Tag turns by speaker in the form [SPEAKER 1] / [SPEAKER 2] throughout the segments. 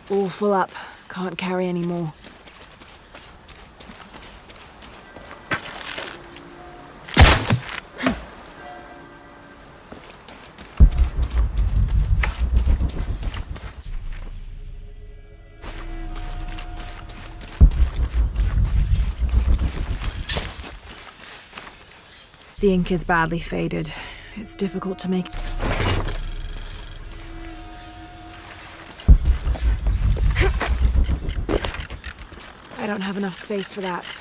[SPEAKER 1] All full up. Can't carry any more. The ink is badly faded. It's difficult to make... I don't have enough space for that.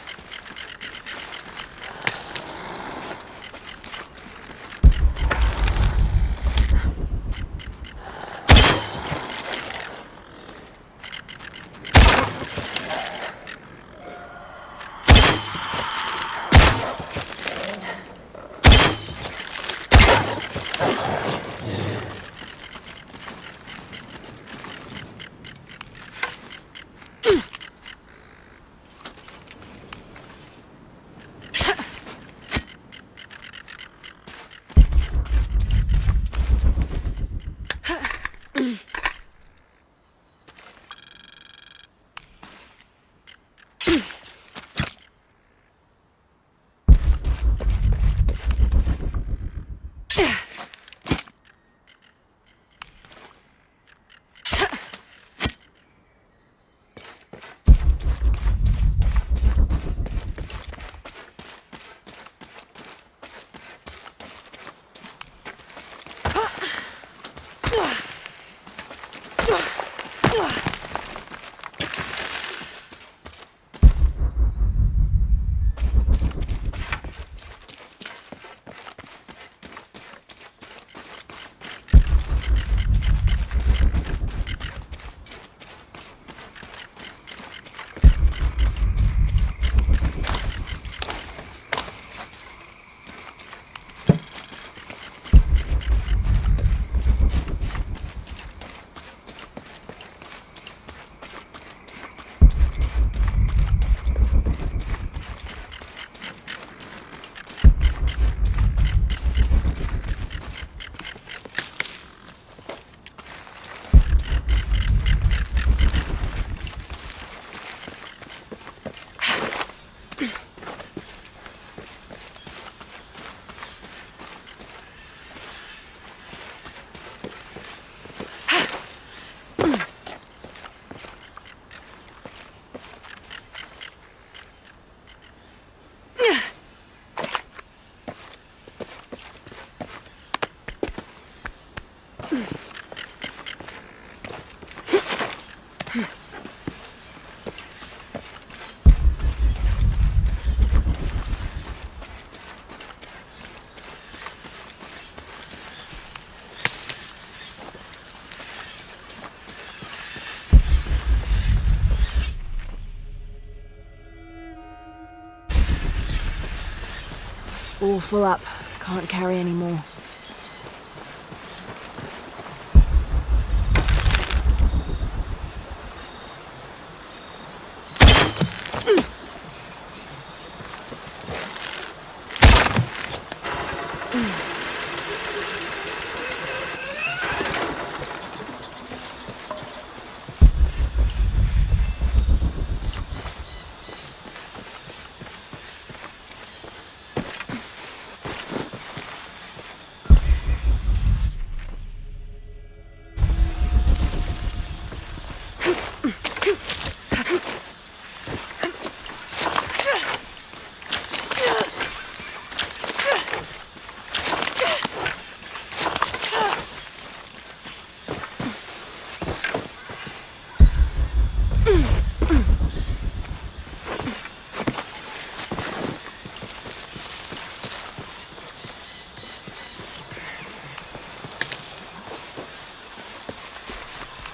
[SPEAKER 1] All full up. Can't carry any more.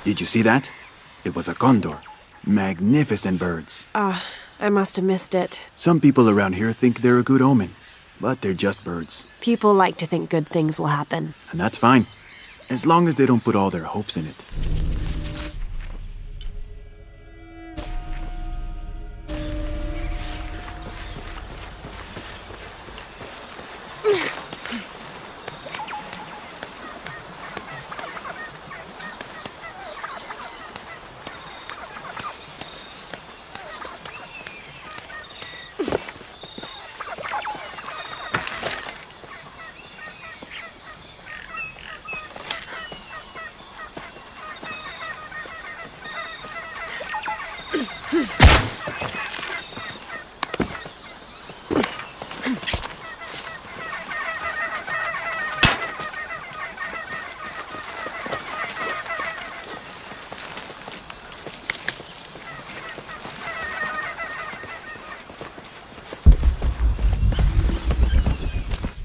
[SPEAKER 2] Did you see that? It was a condor. Magnificent birds.
[SPEAKER 1] I must have missed it.
[SPEAKER 2] Some people around here think they're a good omen, but they're just birds.
[SPEAKER 1] People like to think good things will happen.
[SPEAKER 2] And that's fine, as long as they don't put all their hopes in it.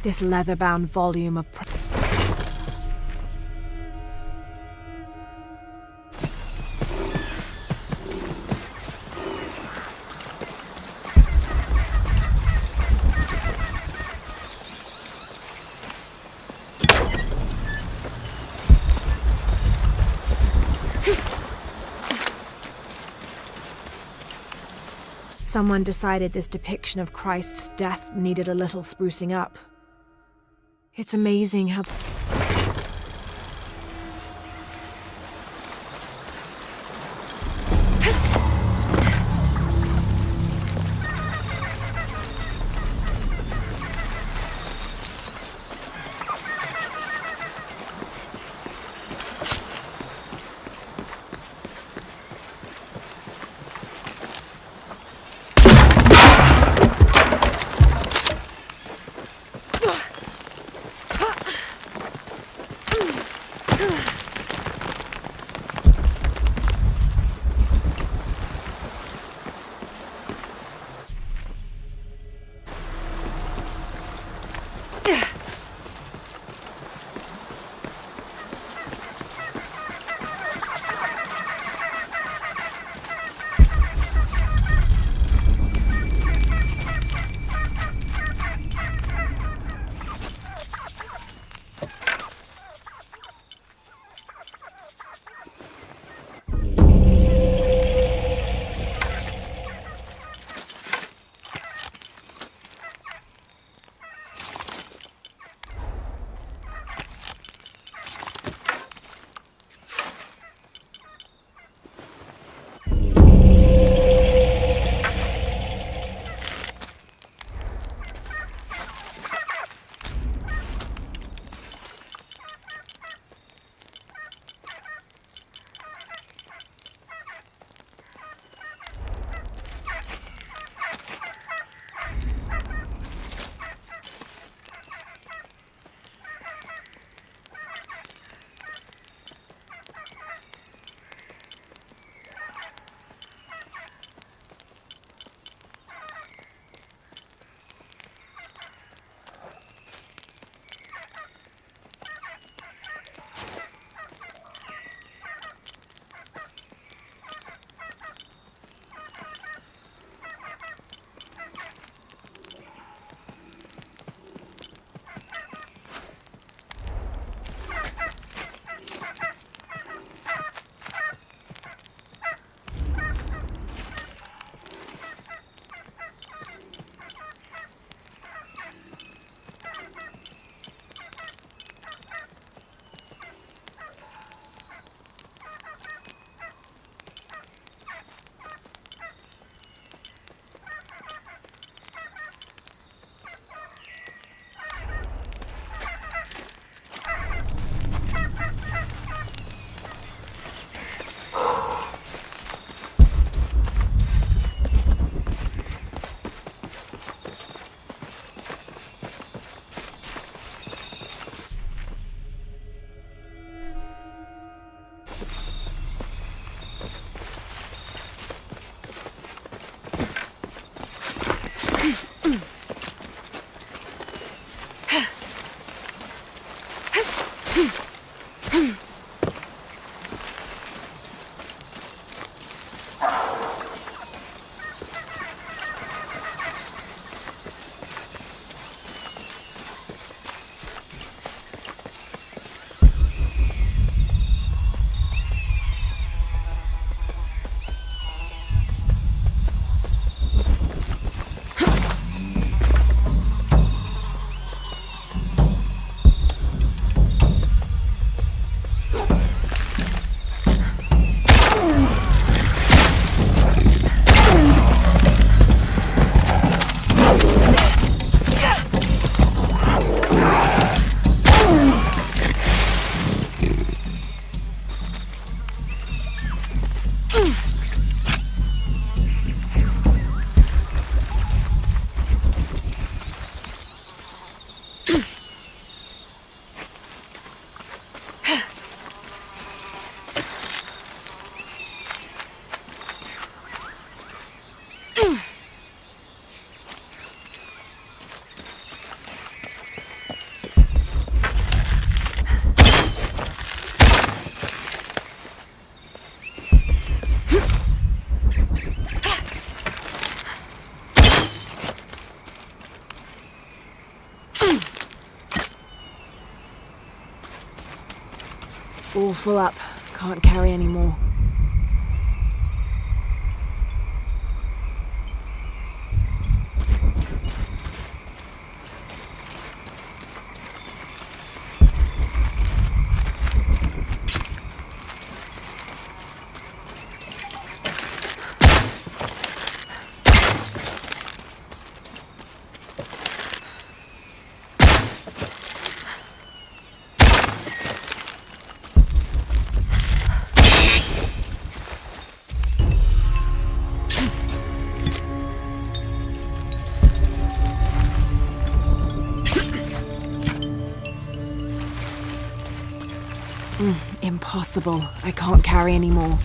[SPEAKER 1] This leather-bound volume of... Someone decided this depiction of Christ's death needed a little sprucing up. It's amazing how... All full up. Can't carry any more. Impossible. I can't carry any more.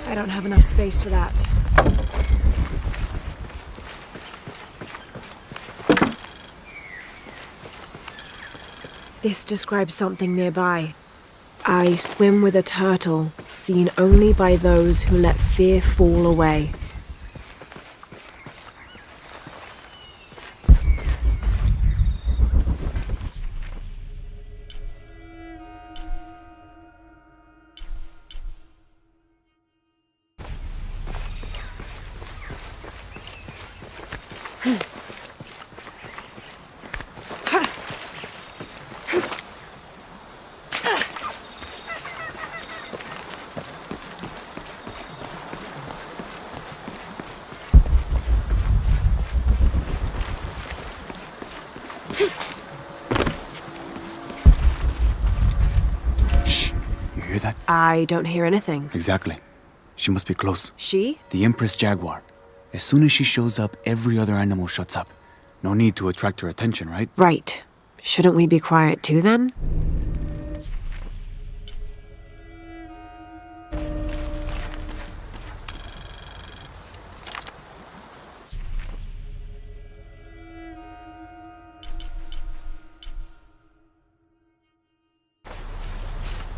[SPEAKER 1] I don't have enough space for that. This describes something nearby. I swim with a turtle, seen only by those who let fear fall away.
[SPEAKER 2] Hear that?
[SPEAKER 1] I don't hear anything.
[SPEAKER 2] Exactly. She must be close.
[SPEAKER 1] She?
[SPEAKER 2] The Empress Jaguar. As soon as she shows up, every other animal shuts up. No need to attract her attention, right?
[SPEAKER 1] Right. Shouldn't we be quiet too then?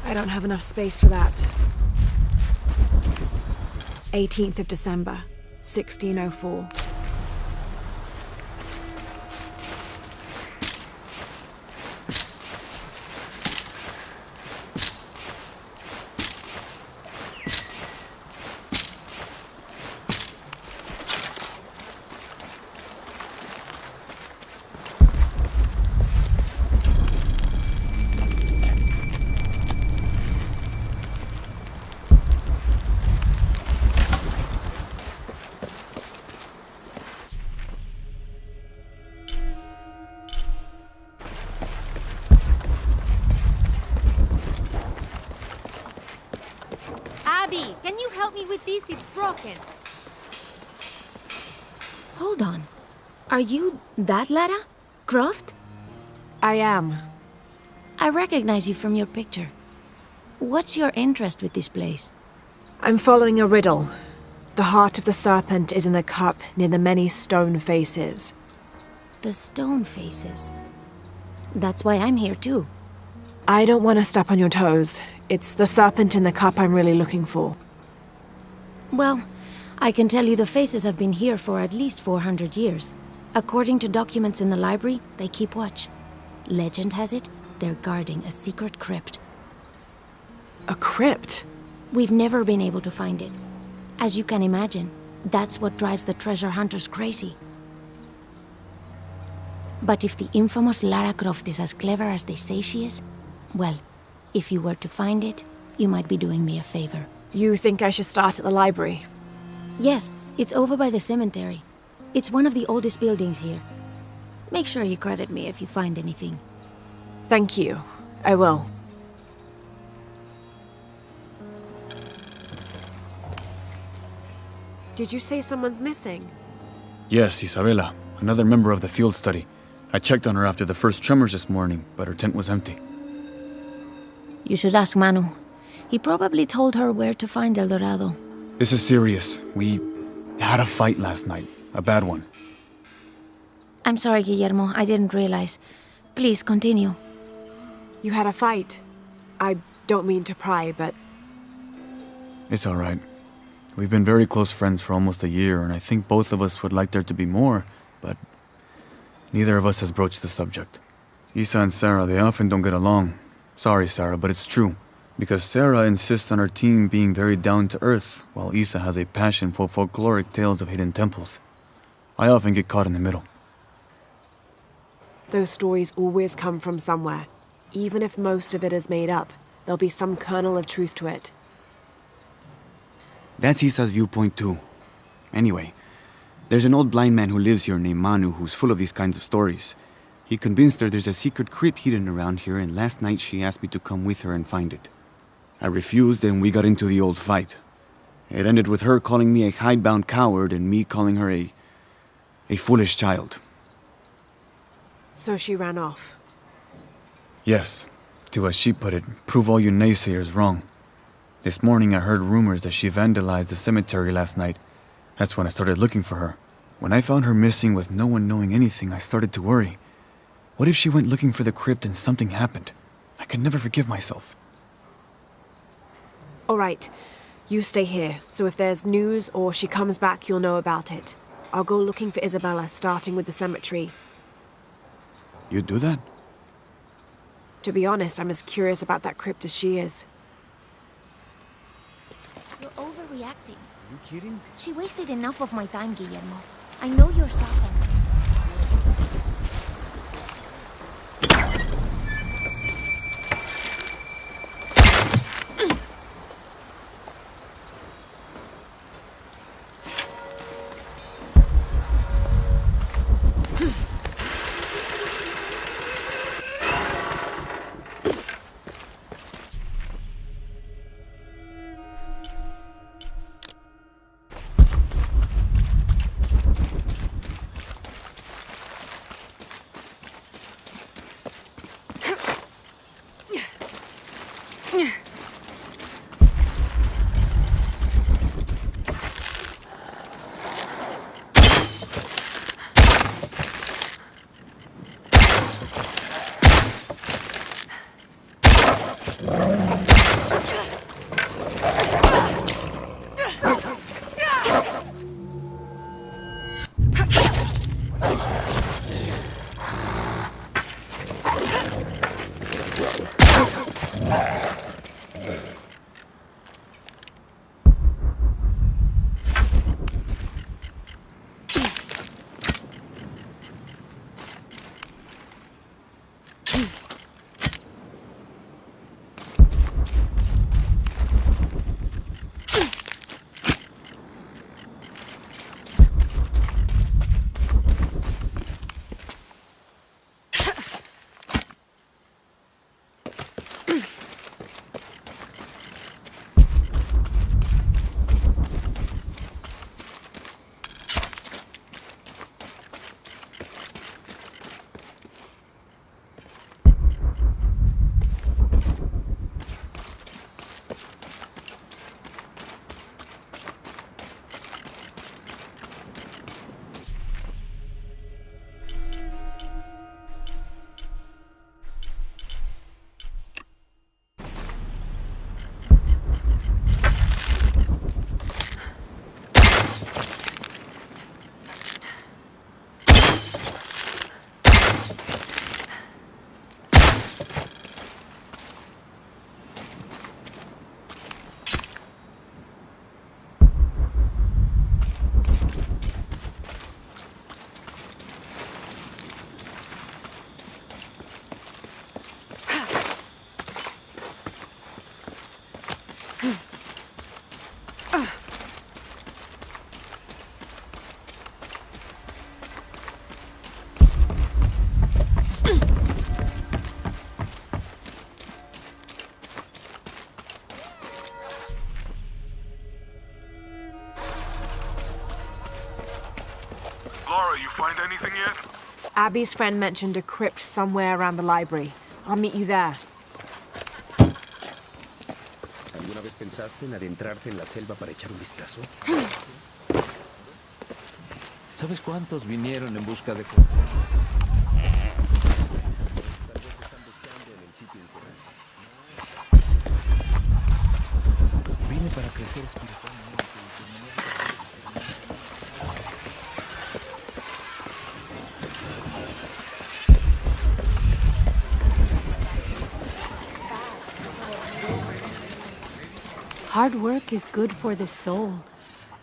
[SPEAKER 1] I don't have enough space for that. 18th of December, 1604.
[SPEAKER 3] Abby, can you help me with this? It's broken.
[SPEAKER 4] Hold on. Are you that Lara? Croft?
[SPEAKER 1] I am.
[SPEAKER 4] I recognize you from your picture. What's your interest with this place?
[SPEAKER 1] I'm following a riddle. The heart of the serpent is in the cup near the many stone faces.
[SPEAKER 4] The stone faces. That's why I'm here too.
[SPEAKER 1] I don't want to step on your toes. It's the serpent in the cup I'm really looking for.
[SPEAKER 4] Well, I can tell you the faces have been here for at least 400 years. According to documents in the library, they keep watch. Legend has it, they're guarding a secret crypt.
[SPEAKER 1] A crypt?
[SPEAKER 4] We've never been able to find it. As you can imagine, that's what drives the treasure hunters crazy. But if the infamous Lara Croft is as clever as they say she is, well, if you were to find it, you might be doing me a favor.
[SPEAKER 1] You think I should start at the library?
[SPEAKER 4] Yes, it's over by the cemetery. It's one of the oldest buildings here. Make sure you credit me if you find anything.
[SPEAKER 1] Thank you. I will. Did you say someone's missing?
[SPEAKER 2] Yes, Isabela, another member of the field study. I checked on her after the first tremors this morning, but her tent was empty.
[SPEAKER 4] You should ask Manu. He probably told her where to find El Dorado.
[SPEAKER 2] This is serious. We had a fight last night. A bad one.
[SPEAKER 4] I'm sorry, Guillermo. I didn't realize. Please, continue.
[SPEAKER 1] You had a fight. I don't mean to pry, but
[SPEAKER 2] It's all right. We've been very close friends for almost a year, and I think both of us would like there to be more, but neither of us has broached the subject. Isa and Sarah, they often don't get along. Sorry, Sarah, but it's true. Because Sarah insists on her team being very down-to-earth, while Isa has a passion for folkloric tales of hidden temples. I often get caught in the middle.
[SPEAKER 1] those stories always come from somewhere. Even if most of it is made up, there'll be some kernel of truth to it.
[SPEAKER 2] That's Isa's viewpoint too. Anyway, there's an old blind man who lives here named Manu who's full of these kinds of stories. He convinced her there's a secret crypt hidden around here, and last night she asked me to come with her and find it. I refused, and we got into the old fight. It ended with her calling me a hidebound coward and me calling her a foolish child.
[SPEAKER 1] So she ran off.
[SPEAKER 2] Yes, to, as she put it, prove all you naysayers wrong. This morning I heard rumors that she vandalized the cemetery last night. That's when I started looking for her. When I found her missing with no one knowing anything, I started to worry. What if she went looking for the crypt and something happened? I could never forgive myself.
[SPEAKER 1] All right, you stay here, so if there's news or she comes back, you'll know about it. I'll go looking for Isabella, starting with the cemetery.
[SPEAKER 2] You'd do that?
[SPEAKER 1] To be honest, I'm as curious about that crypt as she is.
[SPEAKER 4] You're overreacting.
[SPEAKER 2] Are you kidding?
[SPEAKER 4] She wasted enough of my time, Guillermo. I know you're soft.
[SPEAKER 5] Laura, you find anything yet?
[SPEAKER 1] Abby's friend mentioned a crypt somewhere around the library. I'll meet you there.
[SPEAKER 6] ¿Alguna vez pensaste en adentrarte en la selva para echar un vistazo? ¿Sabes cuántos vinieron en busca de fuego? Tal vez están buscando en el sitio incorrecto. Vine para crecer espiritualmente.
[SPEAKER 7] Hard work is good for the soul.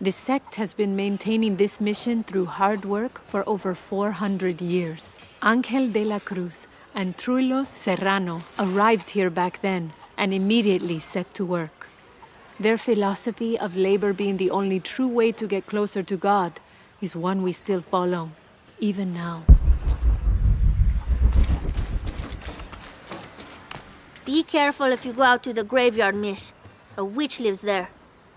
[SPEAKER 7] The sect has been maintaining this mission through hard work for over 400 years. Ángel de la Cruz and Truilos Serrano arrived here back then and immediately set to work. Their philosophy of labor being the only true way to get closer to God is one we still follow, even now.
[SPEAKER 8] Be careful if you go out to the graveyard, miss. A witch lives there.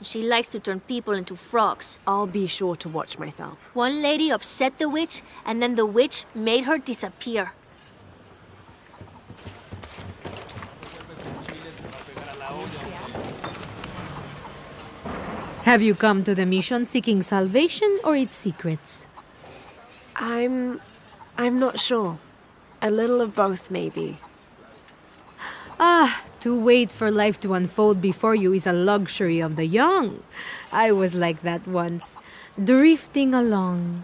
[SPEAKER 8] She likes to turn people into frogs.
[SPEAKER 1] I'll be sure to watch myself.
[SPEAKER 8] One lady upset the witch, and then the witch made her disappear.
[SPEAKER 9] Have you come to the mission seeking salvation or its secrets?
[SPEAKER 1] I'm not sure. A little of both, maybe.
[SPEAKER 9] To wait for life to unfold before you is a luxury of the young. I was like that once, drifting along.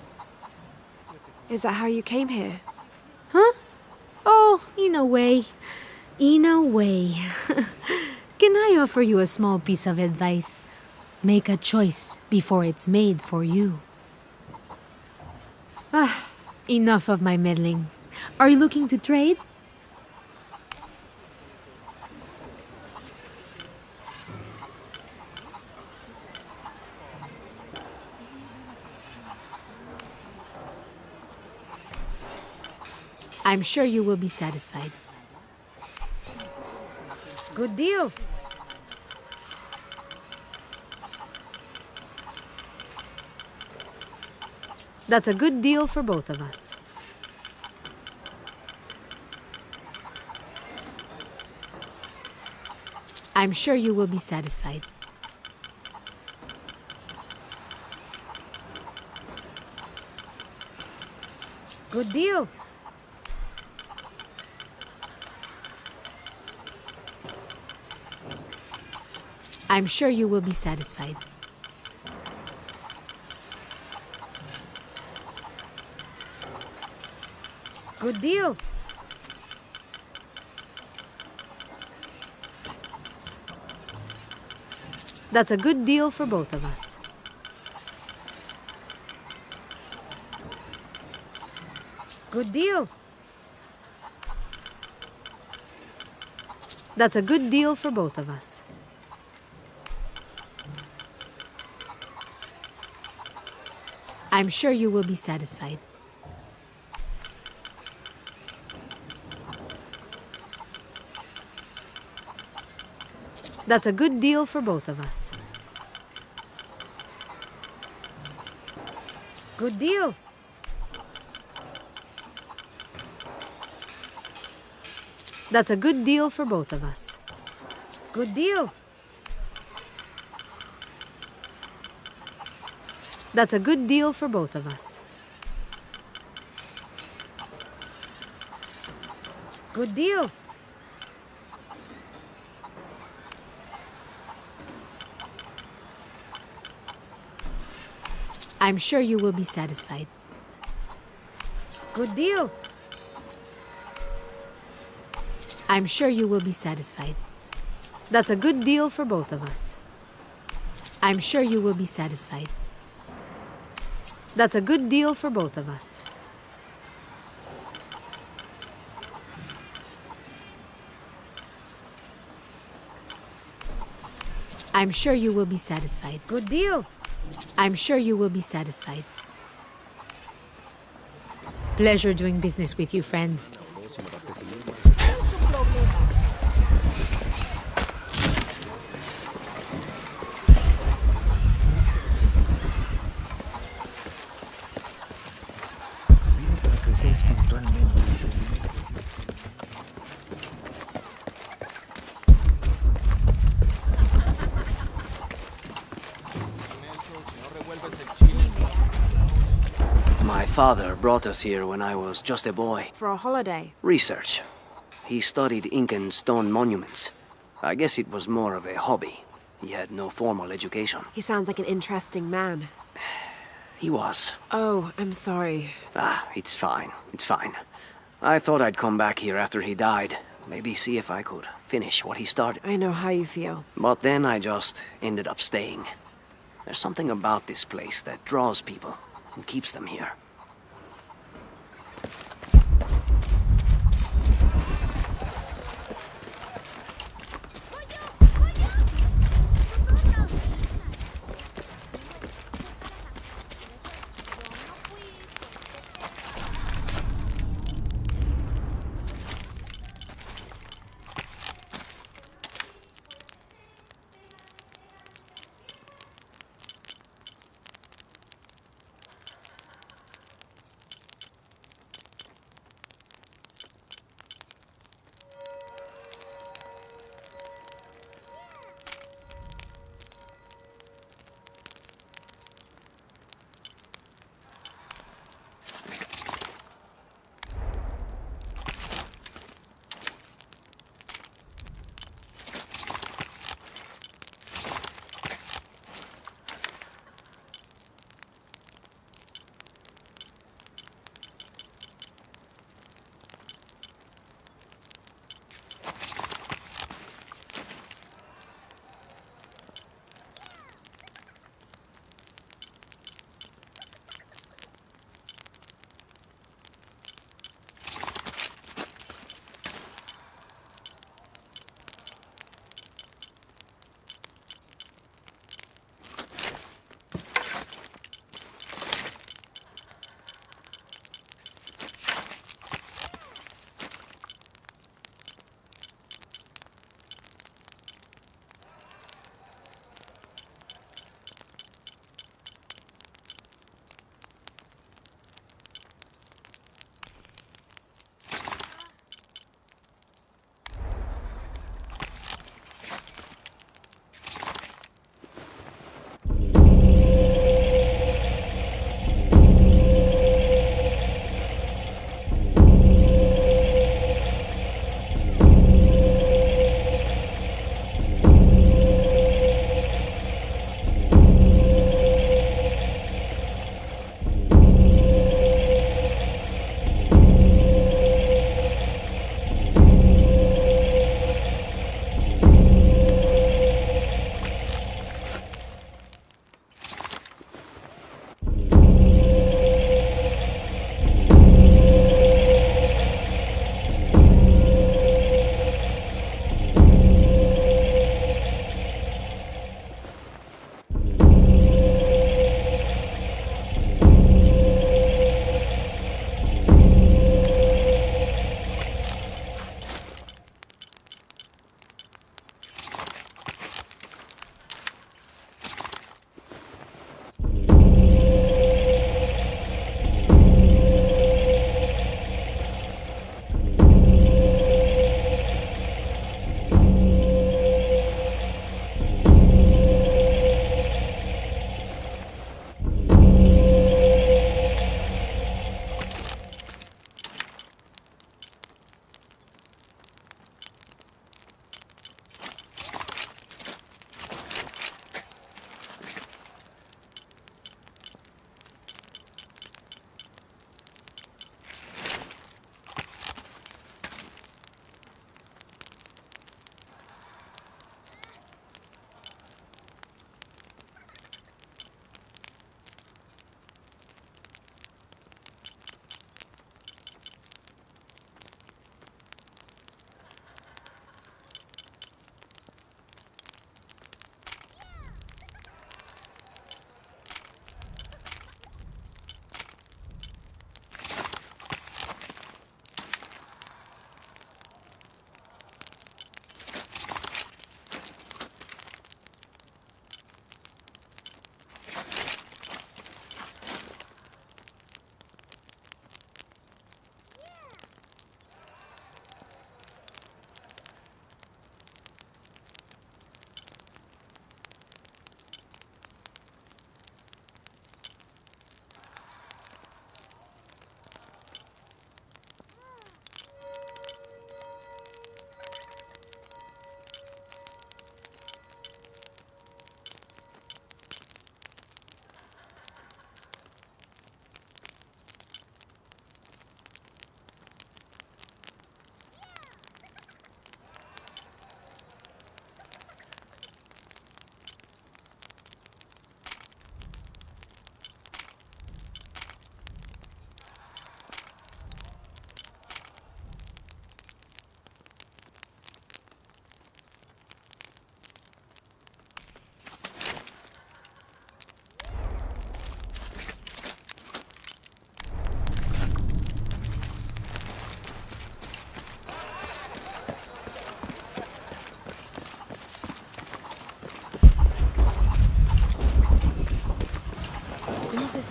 [SPEAKER 1] Is that how you came here?
[SPEAKER 9] Huh? Oh, in a way. In a way. Can I offer you a small piece of advice? Make a choice before it's made for you. Enough of my meddling. Are you looking to trade? I'm sure you will be satisfied. Good deal. That's a good deal for both of us. I'm sure you will be satisfied. Good deal. I'm sure you will be satisfied. Good deal. That's a good deal for both of us. Good deal. That's a good deal for both of us. I'm sure you will be satisfied. That's a good deal for both of us. Good deal. That's a good deal for both of us. Good deal. That's a good deal for both of us. Good deal. I'm sure you will be satisfied. Good deal. I'm sure you will be satisfied. That's a good deal for both of us. I'm sure you will be satisfied. That's a good deal for both of us. I'm sure you will be satisfied. Good deal. I'm sure you will be satisfied. Pleasure doing business with you, friend.
[SPEAKER 5] crecer espiritualmente.
[SPEAKER 10] My father brought us here when I was just a boy.
[SPEAKER 1] For a holiday.
[SPEAKER 10] Research. He studied Incan stone monuments. I guess it was more of a hobby. He had no formal education.
[SPEAKER 1] He sounds like an interesting man.
[SPEAKER 10] He was.
[SPEAKER 1] Oh, I'm sorry.
[SPEAKER 10] It's fine. It's fine. I thought I'd come back here after he died. Maybe see if I could finish what he started.
[SPEAKER 1] I know how you feel.
[SPEAKER 10] But then I just ended up staying. There's something about this place that draws people and keeps them here.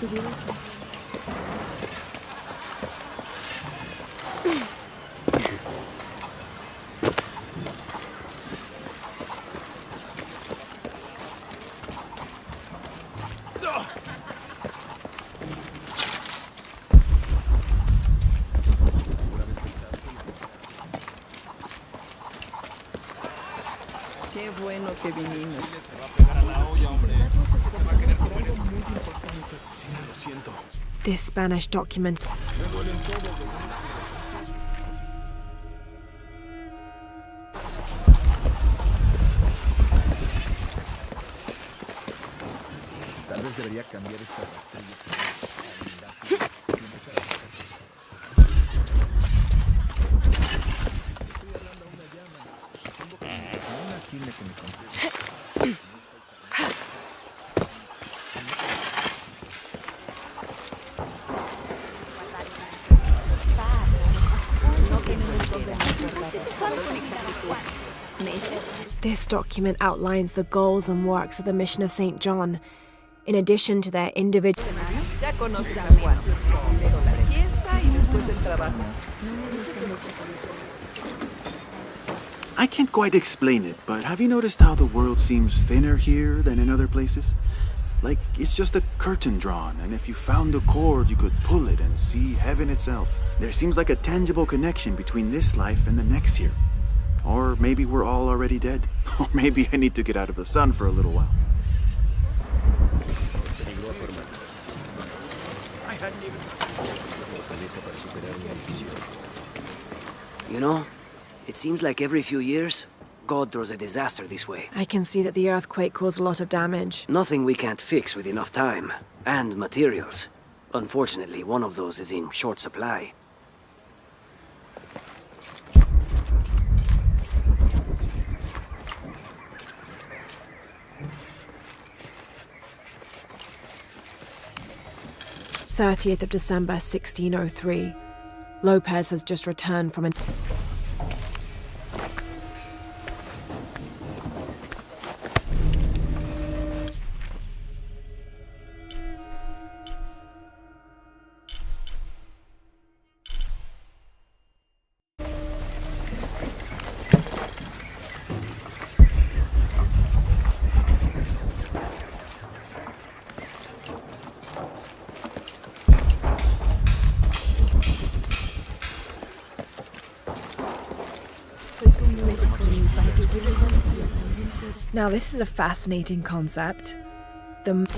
[SPEAKER 5] Qué bueno que vinimos.
[SPEAKER 1] This Spanish document
[SPEAKER 6] Tal vez debería cambiar esta rastrilla.
[SPEAKER 1] This document outlines the goals and works of the mission of St. John, in addition to their individual.
[SPEAKER 5] Ya conoces a Juan. Primero la siesta y después el trabajo.
[SPEAKER 2] I can't quite explain it, but have you noticed how the world seems thinner here than in other places? Like it's just a curtain drawn, and if you found a cord, you could pull it and see heaven itself. There seems like a tangible connection between this life and the next here. Or maybe we're all already dead. Or maybe I need to get out of the sun for a little while.
[SPEAKER 10] You know, it seems like every few years, God throws a disaster this way.
[SPEAKER 1] I can see that the earthquake caused a lot of damage.
[SPEAKER 10] Nothing we can't fix with enough time. And materials. Unfortunately, one of those is in short supply.
[SPEAKER 1] '30th of December, 1603. Lopez has just returned from an. Now, this is a fascinating concept. The
[SPEAKER 6] Merece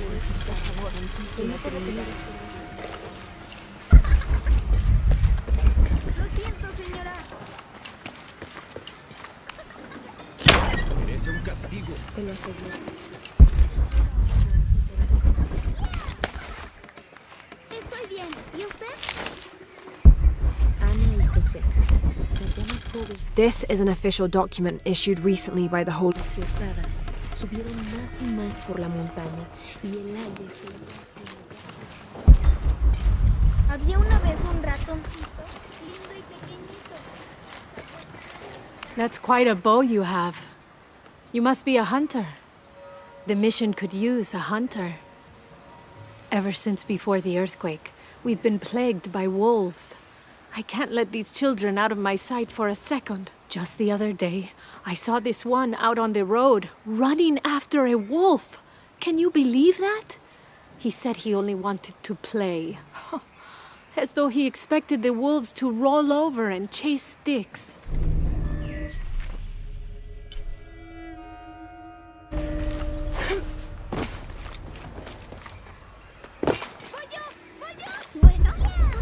[SPEAKER 6] un castigo.
[SPEAKER 8] Estoy bien. ¿Y usted?
[SPEAKER 1] This is an official document issued recently by the Holy.
[SPEAKER 8] Había una vez un ratoncito, lindo y pequeñito.
[SPEAKER 7] That's quite a bow you have. You must be a hunter. The mission could use a hunter. Ever since before the earthquake, we've been plagued by wolves. I can't let these children out of my sight for a second. Just the other day, I saw this one out on the road, running after a wolf. Can you believe that? He said he only wanted to play. As though he expected the wolves to roll over and chase sticks.
[SPEAKER 8] Bueno, tu turno.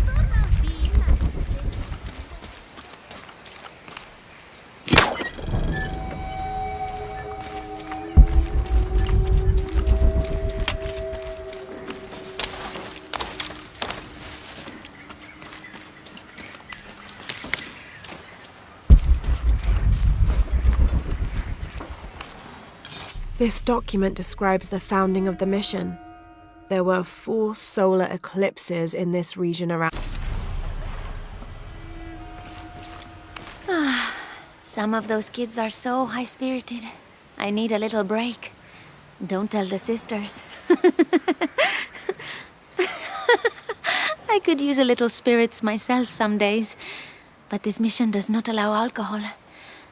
[SPEAKER 1] This document describes the founding of the mission. There were 4 solar eclipses in this region around.
[SPEAKER 4] Some of those kids are so high-spirited. I need a little break. Don't tell the sisters. I could use a little spirits myself some days, but this mission does not allow alcohol,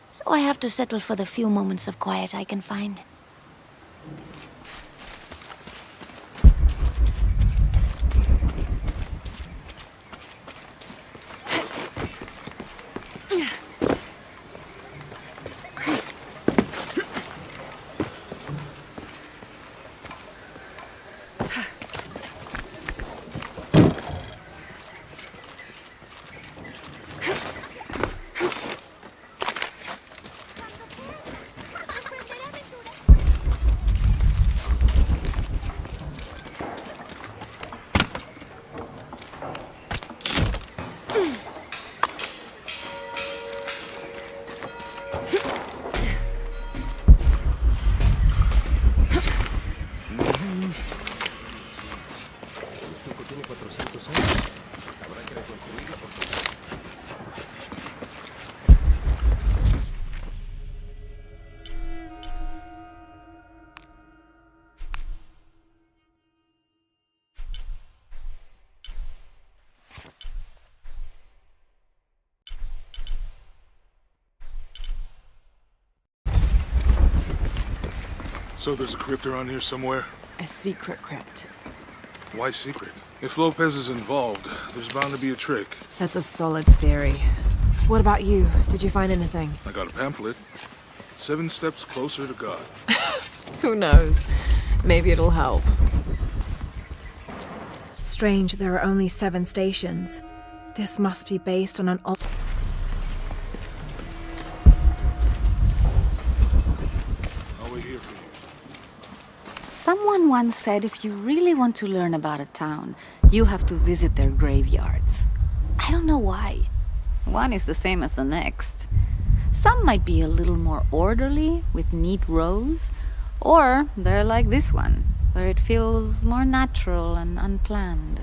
[SPEAKER 4] so I have to settle for the few moments of quiet I can find.
[SPEAKER 6] Esto tiene 400 años. Habrá que reconstruirlo por completo.
[SPEAKER 11] So there's a crypt around here somewhere?
[SPEAKER 1] A secret crypt.
[SPEAKER 11] Why secret? If Lopez is involved, there's bound to be a trick.
[SPEAKER 1] That's a solid theory. What about you? Did you find anything?
[SPEAKER 11] I got a pamphlet. 7 steps closer to God.
[SPEAKER 1] Who knows? Maybe it'll help. Strange, there are only 7 stations. This must be based on an old...
[SPEAKER 11] I'll wait here for you.
[SPEAKER 12] Someone once said if you really want to learn about a town, you have to visit their graveyards. I don't know why. One is the same as the next. Some might be a little more orderly, with neat rows, or they're like this one, where it feels more natural and unplanned.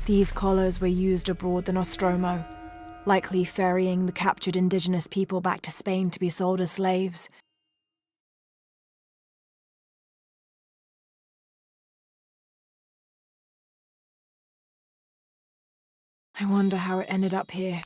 [SPEAKER 1] These collars were used abroad the Nostromo, likely ferrying the captured indigenous people back to Spain to be sold as slaves. I wonder how it ended up here.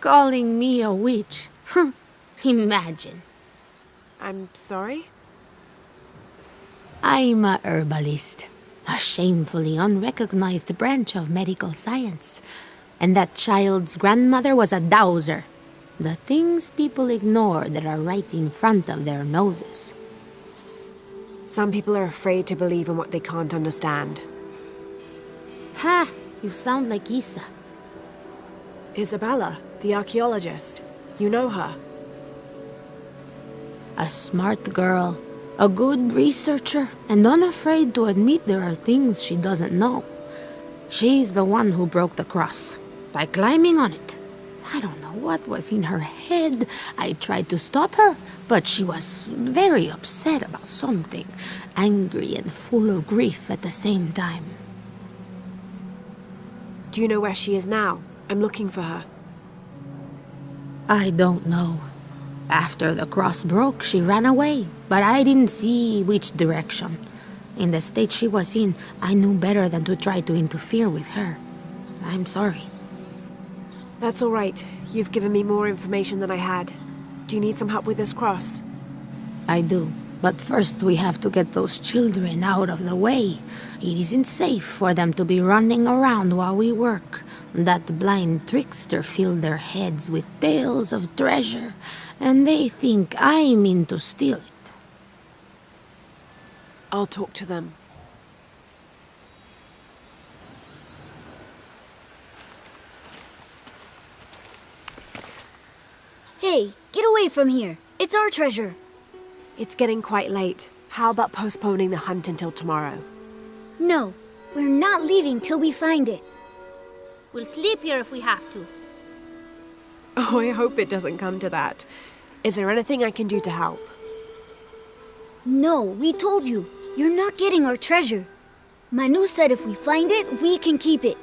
[SPEAKER 9] Calling me a witch? Imagine.
[SPEAKER 1] I'm sorry?
[SPEAKER 9] I'm a herbalist, a shamefully unrecognized branch of medical science. And that child's grandmother was a dowser. The things people ignore that are right in front of their noses.
[SPEAKER 1] Some people are afraid to believe in what they can't understand.
[SPEAKER 9] Ha! You sound like Isa.
[SPEAKER 1] Isabella, the archaeologist. You know her.
[SPEAKER 9] A smart girl, a good researcher, and unafraid to admit there are things she doesn't know. She's the one who broke the cross, by climbing on it. I don't know what was in her head. I tried to stop her, but she was very upset about something, angry and full of grief at the same time.
[SPEAKER 1] Do you know where she is now? I'm looking for her.
[SPEAKER 9] I don't know. After the cross broke, she ran away, but I didn't see which direction. In the state she was in, I knew better than to try to interfere with her. I'm sorry.
[SPEAKER 1] That's all right. You've given me more information than I had. Do you need some help with this cross?
[SPEAKER 9] I do. But first we have to get those children out of the way. It isn't safe for them to be running around while we work. That blind trickster filled their heads with tales of treasure, and they think I mean to steal it.
[SPEAKER 1] I'll talk to them.
[SPEAKER 13] Hey, get away from here. It's our treasure.
[SPEAKER 1] It's getting quite late. How about postponing the hunt until tomorrow?
[SPEAKER 13] No, we're not leaving till we find it.
[SPEAKER 8] We'll sleep here if we have to.
[SPEAKER 1] Oh, I hope it doesn't come to that. Is there anything I can do to help?
[SPEAKER 13] No, we told you. You're not getting our treasure. Manu said if we find it, we can keep it.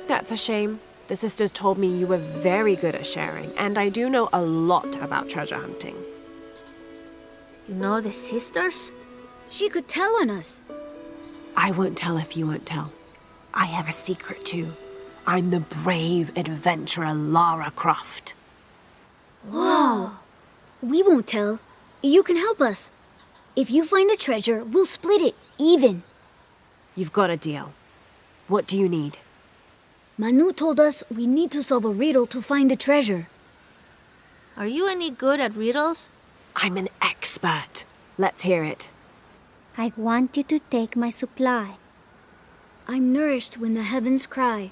[SPEAKER 1] That's a shame. The sisters told me you were very good at sharing, and I do know a lot about treasure hunting.
[SPEAKER 8] You know the sisters?
[SPEAKER 13] She could tell on us.
[SPEAKER 1] I won't tell if you won't tell. I have a secret too. I'm the brave adventurer Lara Croft.
[SPEAKER 13] Whoa! We won't tell. You can help us. If you find the treasure, we'll split it, even.
[SPEAKER 1] You've got a deal. What do you need?
[SPEAKER 13] Manu told us we need to solve a riddle to find the treasure.
[SPEAKER 8] Are you any good at riddles?
[SPEAKER 1] I'm an expert. Let's hear it.
[SPEAKER 13] I want you to take my supply. I'm nourished when the heavens cry.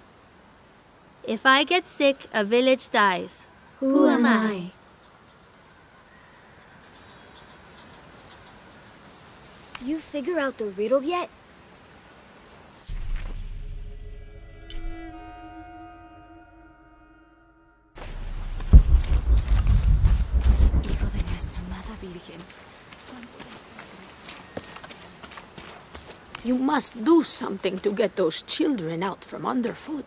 [SPEAKER 8] If I get sick, a village dies.
[SPEAKER 13] Who am I? You figure out the riddle yet?
[SPEAKER 9] You must do something to get those children out from underfoot.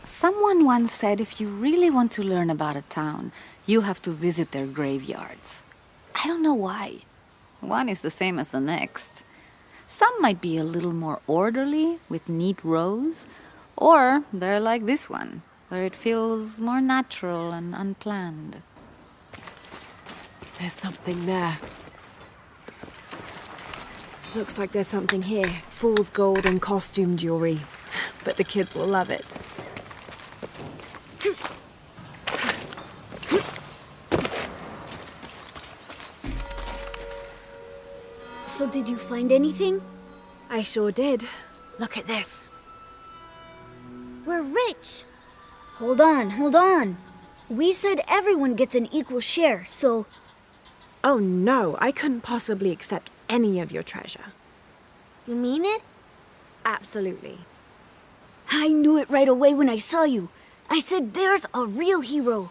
[SPEAKER 12] Someone once said if you really want to learn about a town, you have to visit their graveyards. I don't know why. One is the same as the next. Some might be a little more orderly, with neat rows, or they're like this one, where it feels more natural and unplanned.
[SPEAKER 1] There's something there. Looks like there's something here. Fool's gold and costume jewelry. But the kids will love it.
[SPEAKER 13] So did you find anything?
[SPEAKER 1] I sure did. Look at this.
[SPEAKER 13] We're rich. Hold on. We said everyone gets an equal share, so...
[SPEAKER 1] Oh no, I couldn't possibly accept any of your treasure.
[SPEAKER 8] You mean it?
[SPEAKER 1] Absolutely.
[SPEAKER 13] I knew it right away when I saw you. I said there's a real hero.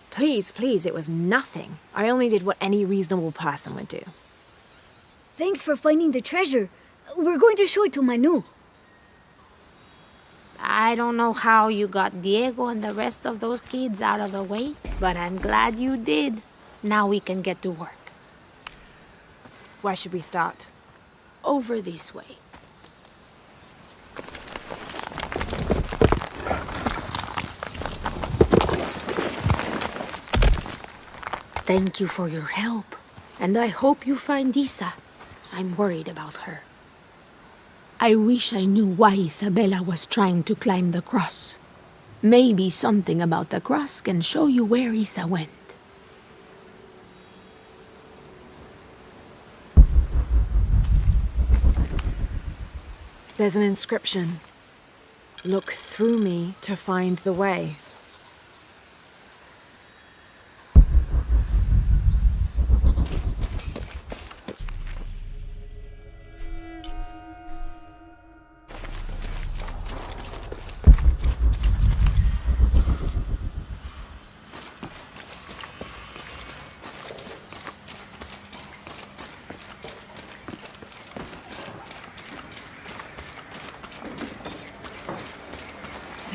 [SPEAKER 1] Please, it was nothing. I only did what any reasonable person would do.
[SPEAKER 13] Thanks for finding the treasure. We're going to show it to Manu.
[SPEAKER 14] I don't know how you got Diego and the rest of those kids out of the way, but I'm glad you did. Now we can get to work.
[SPEAKER 1] Where should we start?
[SPEAKER 14] Over this way. Thank you for your help, and I hope you find Isa. I'm worried about her. I wish I knew why Isabella was trying to climb the cross. Maybe something about the cross can show you where Isa went.
[SPEAKER 1] There's an inscription. Look through me to find the way.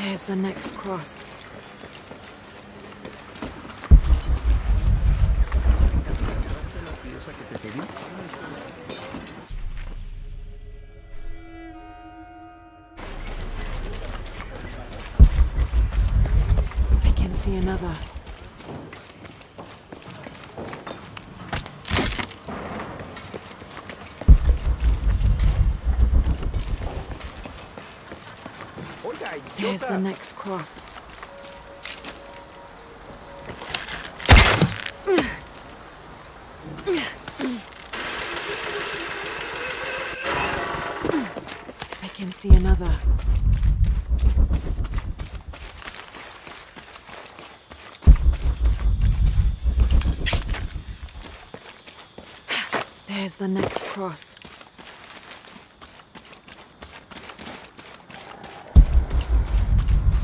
[SPEAKER 1] There's the next cross. I can see another. There's the next cross. I can see another. There's the next cross.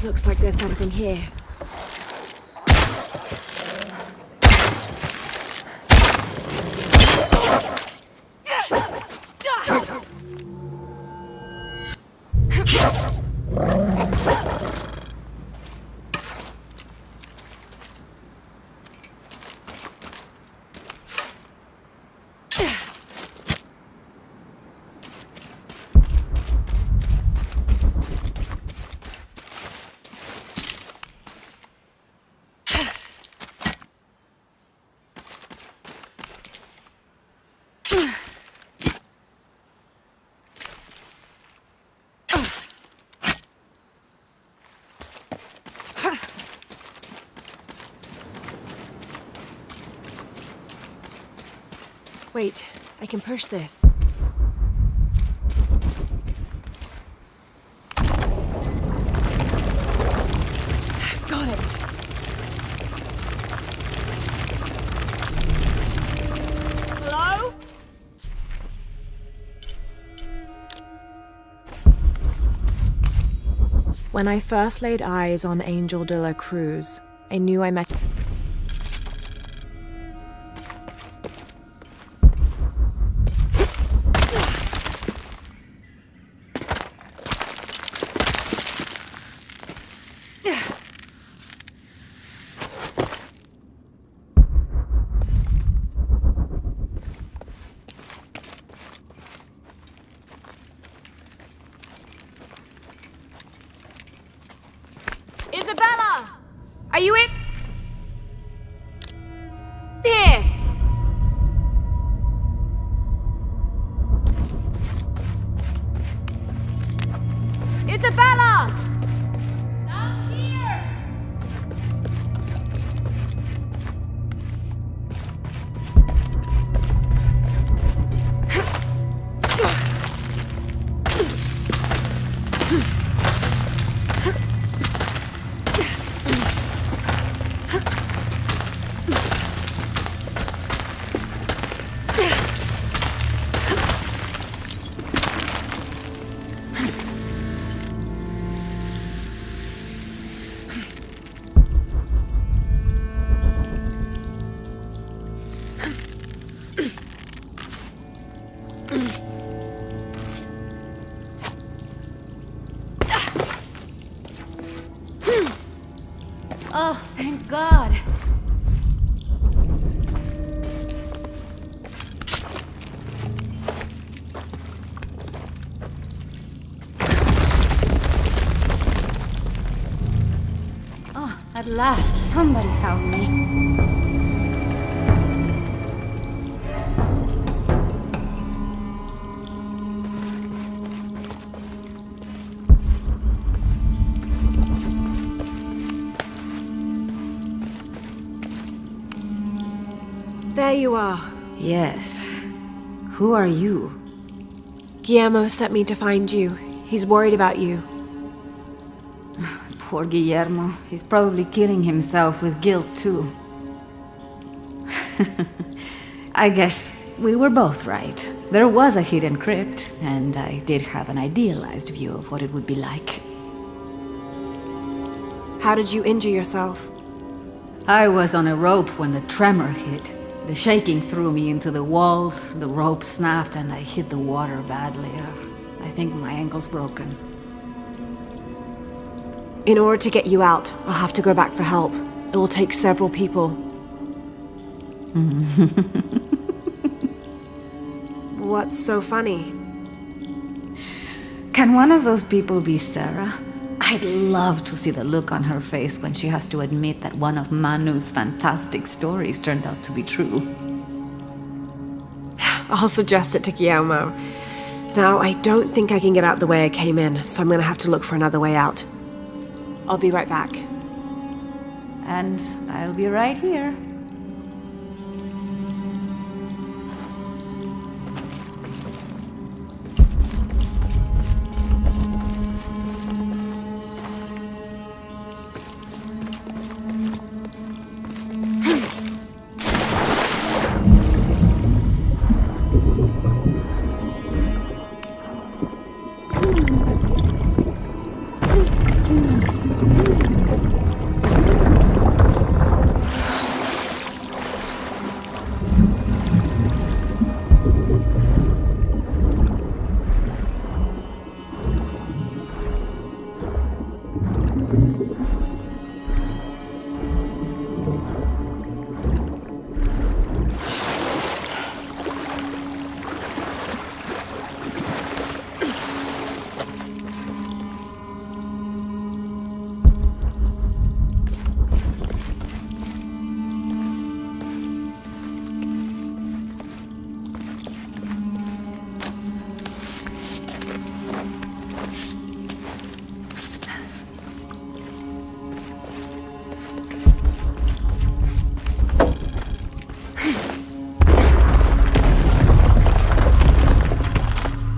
[SPEAKER 1] Looks like there's something here. Wait, I can push this. Got it! Hello? When I first laid eyes on Angel de la Cruz, I knew I met... Are you in? Here! Isabella! Not here!
[SPEAKER 12] Oh, thank God. Oh, at last, somebody found me.
[SPEAKER 1] There you are.
[SPEAKER 12] Yes. Who are you?
[SPEAKER 1] Guillermo sent me to find you. He's worried about you.
[SPEAKER 12] Poor Guillermo. He's probably killing himself with guilt, too. I guess we were both right. There was a hidden crypt, and I did have an idealized view of what it would be like.
[SPEAKER 1] How did you injure yourself?
[SPEAKER 12] I was on a rope when the tremor hit. The shaking threw me into the walls, the rope snapped, and I hit the water badly. I think my ankle's broken.
[SPEAKER 1] In order to get you out, I'll have to go back for help. It will take several people. What's so funny?
[SPEAKER 12] Can one of those people be Sarah? I'd love to see the look on her face when she has to admit that one of Manu's fantastic stories turned out to be true.
[SPEAKER 1] I'll suggest it to Guillermo. Now, I don't think I can get out the way I came in, so I'm gonna have to look for another way out. I'll be right back.
[SPEAKER 12] And I'll be right here.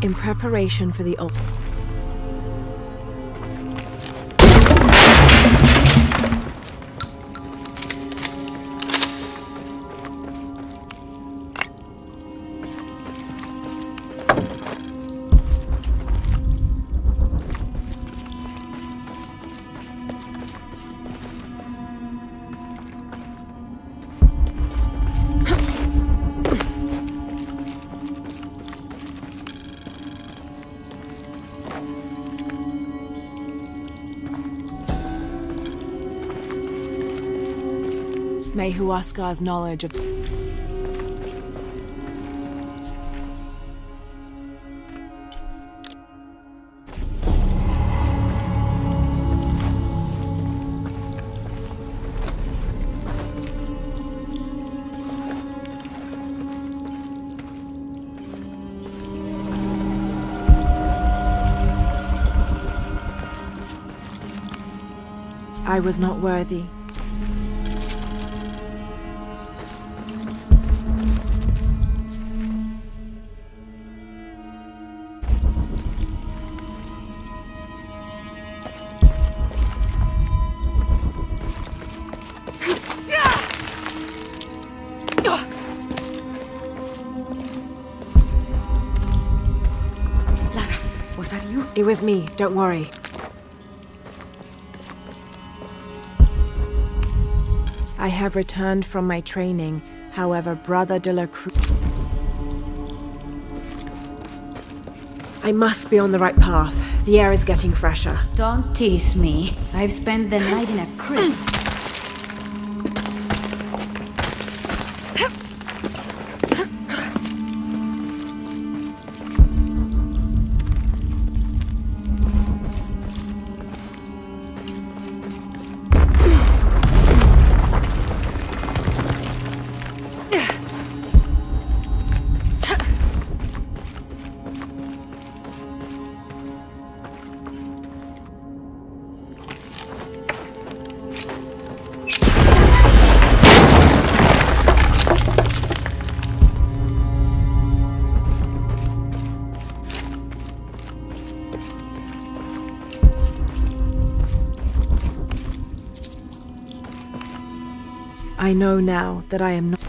[SPEAKER 1] In preparation for the May Huascar's knowledge of I was not worthy.
[SPEAKER 12] Was that you?
[SPEAKER 1] It was me, don't worry. I have returned from my training, however, Brother de la Cruz... I must be on the right path. The air is getting fresher.
[SPEAKER 4] Don't tease me. I've spent the night in a crypt.
[SPEAKER 1] I know now that I am not...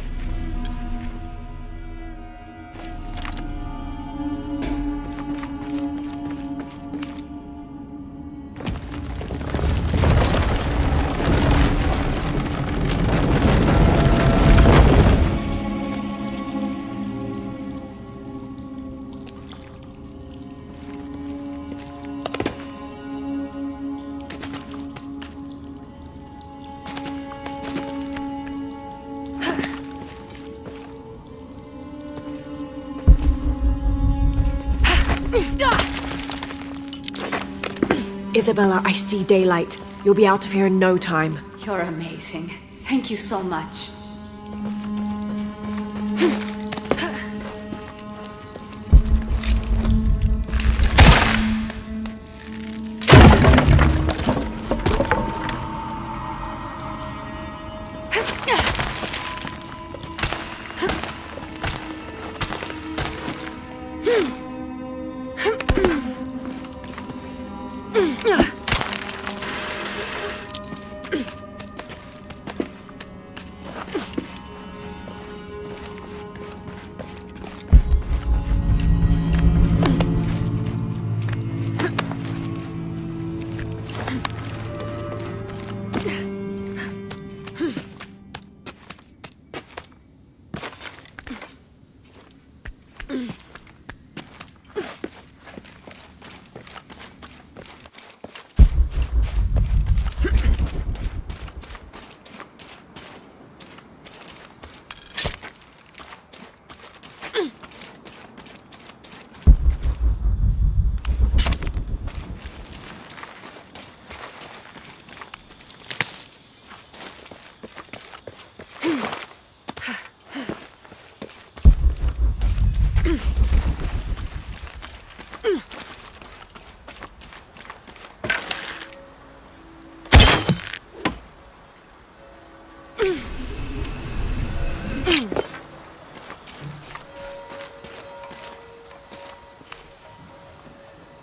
[SPEAKER 1] Isabella, I see daylight. You'll be out of here in no time.
[SPEAKER 4] You're amazing. Thank you so much.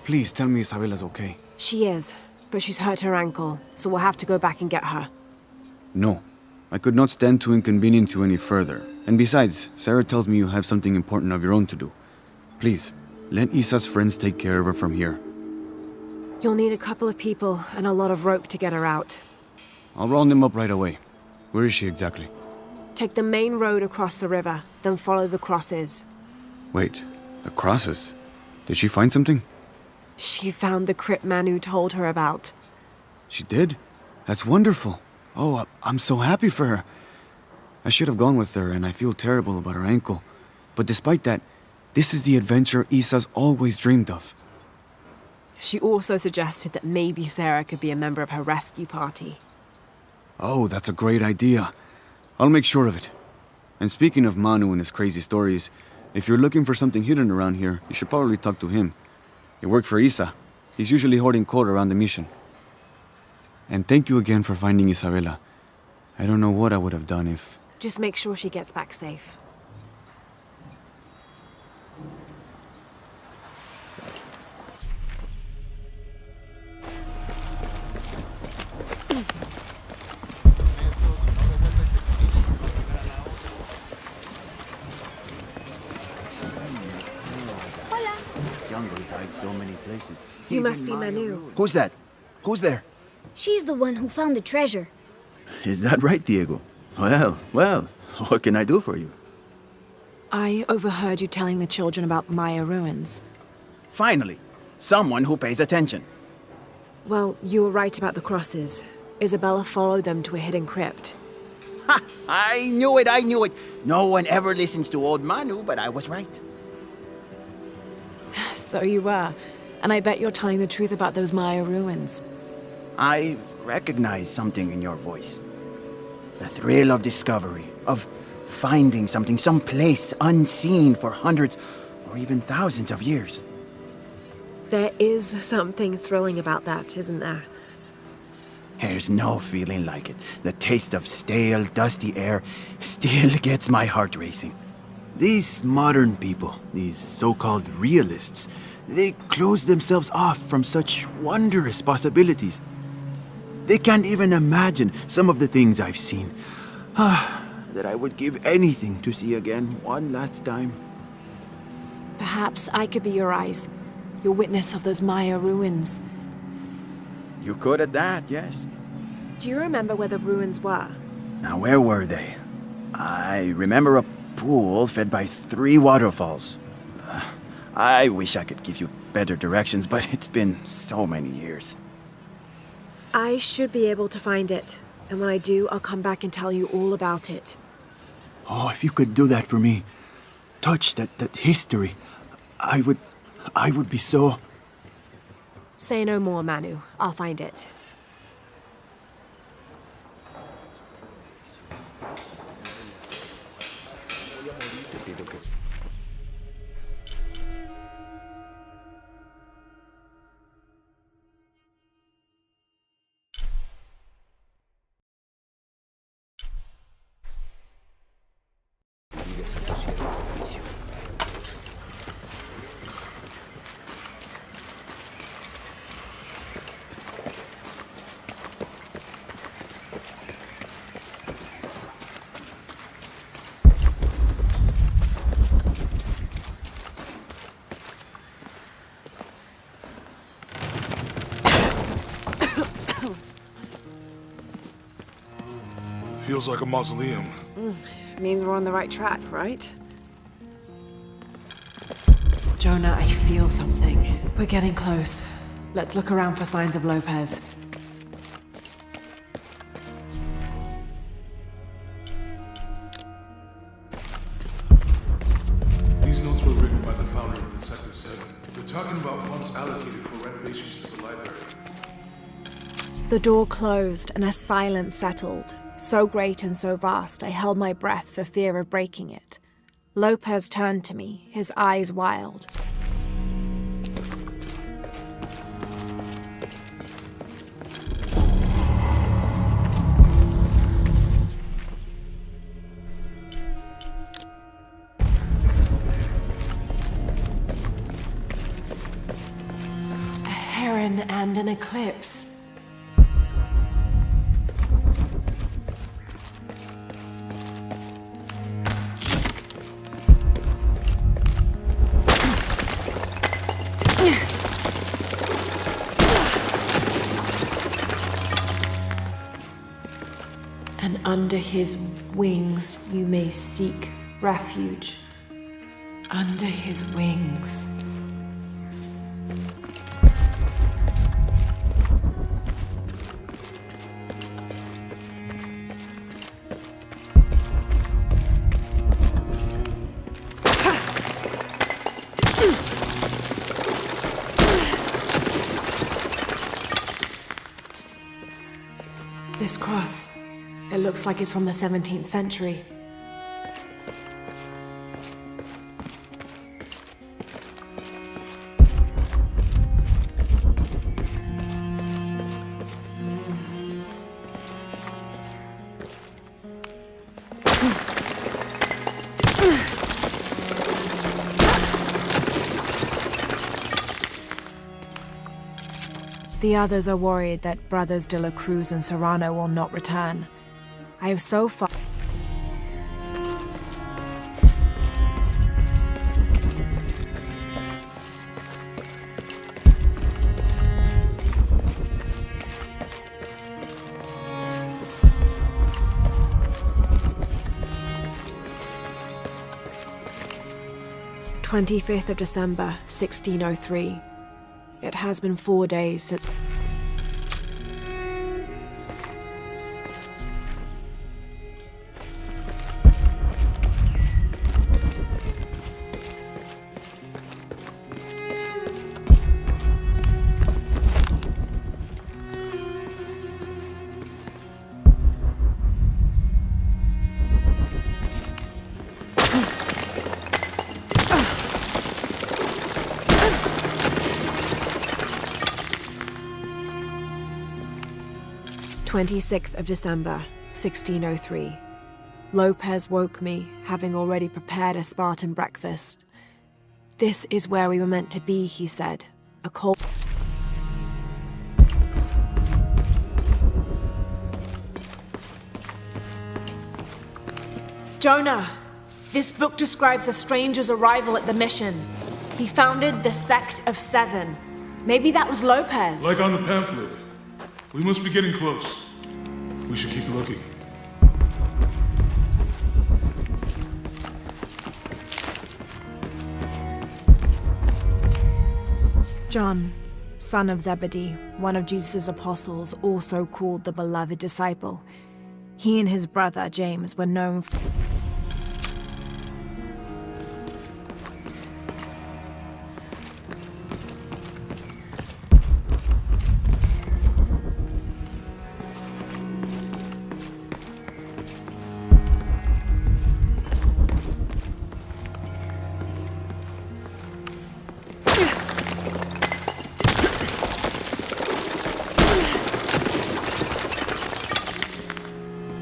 [SPEAKER 2] Please tell me Isabella's okay.
[SPEAKER 1] She is, but she's hurt her ankle, so we'll have to go back and get her.
[SPEAKER 2] No. I could not stand to inconvenience you any further. And besides, Sarah tells me you have something important of your own to do. Please, let Isa's friends take care of her from here.
[SPEAKER 1] You'll need a couple of people and a lot of rope to get her out.
[SPEAKER 2] I'll round them up right away. Where is she exactly?
[SPEAKER 1] Take the main road across the river, then follow the crosses.
[SPEAKER 2] Wait, the crosses? Did she find something?
[SPEAKER 1] She found the crypt man who told her about.
[SPEAKER 2] She did? That's wonderful. Oh, I'm so happy for her. I should have gone with her, and I feel terrible about her ankle. But despite that, this is the adventure Isa's always dreamed of.
[SPEAKER 1] She also suggested that maybe Sarah could be a member of her rescue party.
[SPEAKER 2] Oh, that's a great idea. I'll make sure of it. And speaking of Manu and his crazy stories, if you're looking for something hidden around here, you should probably talk to him. He worked for Isa. He's usually hoarding coal around the mission. And thank you again for finding Isabella. I don't know what I would have done if...
[SPEAKER 1] Just make sure she gets back safe.
[SPEAKER 15] This jungle hides so many places.
[SPEAKER 1] You must be Manu.
[SPEAKER 15] Who's that? Who's there?
[SPEAKER 13] She's the one who found the treasure.
[SPEAKER 15] Is that right, Diego? Well, what can I do for you?
[SPEAKER 1] I overheard you telling the children about Maya ruins.
[SPEAKER 15] Finally, someone who pays attention.
[SPEAKER 1] Well, you were right about the crosses. Isabella followed them to a hidden crypt.
[SPEAKER 15] Ha! I knew it! No one ever listens to old Manu, but I was right.
[SPEAKER 1] So you were. And I bet you're telling the truth about those Maya ruins.
[SPEAKER 15] I recognize something in your voice. The thrill of discovery, of finding something someplace unseen for hundreds or even thousands of years.
[SPEAKER 1] There is something thrilling about that, isn't there?
[SPEAKER 15] There's no feeling like it. The taste of stale, dusty air still gets my heart racing. These modern people, these so-called realists, they close themselves off from such wondrous possibilities. They can't even imagine some of the things I've seen. That I would give anything to see again one last time.
[SPEAKER 1] Perhaps I could be your eyes, your witness of those Maya ruins.
[SPEAKER 15] You could at that, yes.
[SPEAKER 1] Do you remember where the ruins were?
[SPEAKER 15] Now, where were they? I remember a pool fed by 3 waterfalls. I wish I could give you better directions, but it's been so many years.
[SPEAKER 1] I should be able to find it. And when I do, I'll come back and tell you all about it.
[SPEAKER 15] Oh, if you could do that for me. Touch that history. I would be so...
[SPEAKER 1] Say no more, Manu. I'll find it.
[SPEAKER 11] Feels like a mausoleum.
[SPEAKER 1] Means we're on the right track, right? Jonah, I feel something. We're getting close. Let's look around for signs of Lopez.
[SPEAKER 11] These notes were written by the founder of the Sector 7. They're talking about funds allocated for renovations to the library.
[SPEAKER 1] The door closed and a silence settled. So great and so vast, I held my breath for fear of breaking it. Lopez turned to me, his eyes wild. A heron and an eclipse. And under his wings you may seek refuge. Under his wings. This cross. It looks like it's from the 17th century. The others are worried that brothers De La Cruz and Serrano will not return. I have so far... "25th of December, 1603. It has been 4 days since..." "26th of December, 1603. Lopez woke me, having already prepared a Spartan breakfast. This is where we were meant to be, he said. A cold... Jonah! This book describes a stranger's arrival at the mission. He founded the Sect of Seven. Maybe that was Lopez.
[SPEAKER 11] Like on the pamphlet. We must be getting close. We should keep looking.
[SPEAKER 1] John, son of Zebedee, one of Jesus' apostles, also called the beloved disciple. He and his brother, James, were known for...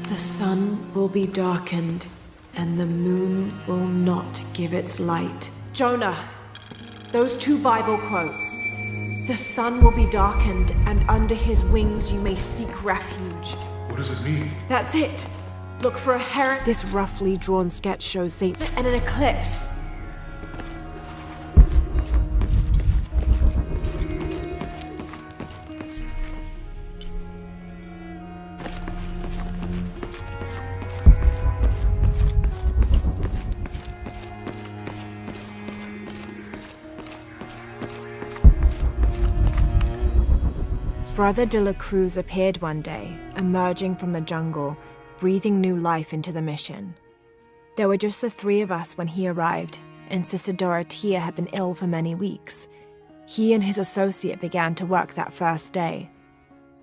[SPEAKER 1] The sun will be darkened, and the moon will not give its light. Jonah, those 2 Bible quotes. The sun will be darkened, and under his wings you may seek refuge.
[SPEAKER 11] What does it mean?
[SPEAKER 1] That's it. Look for a heron. This roughly drawn sketch shows Saint and an eclipse. Brother De La Cruz appeared one day, emerging from the jungle, breathing new life into the mission. There were just the 3 of us when he arrived, and Sister Dorothea had been ill for many weeks. He and his associate began to work that first day.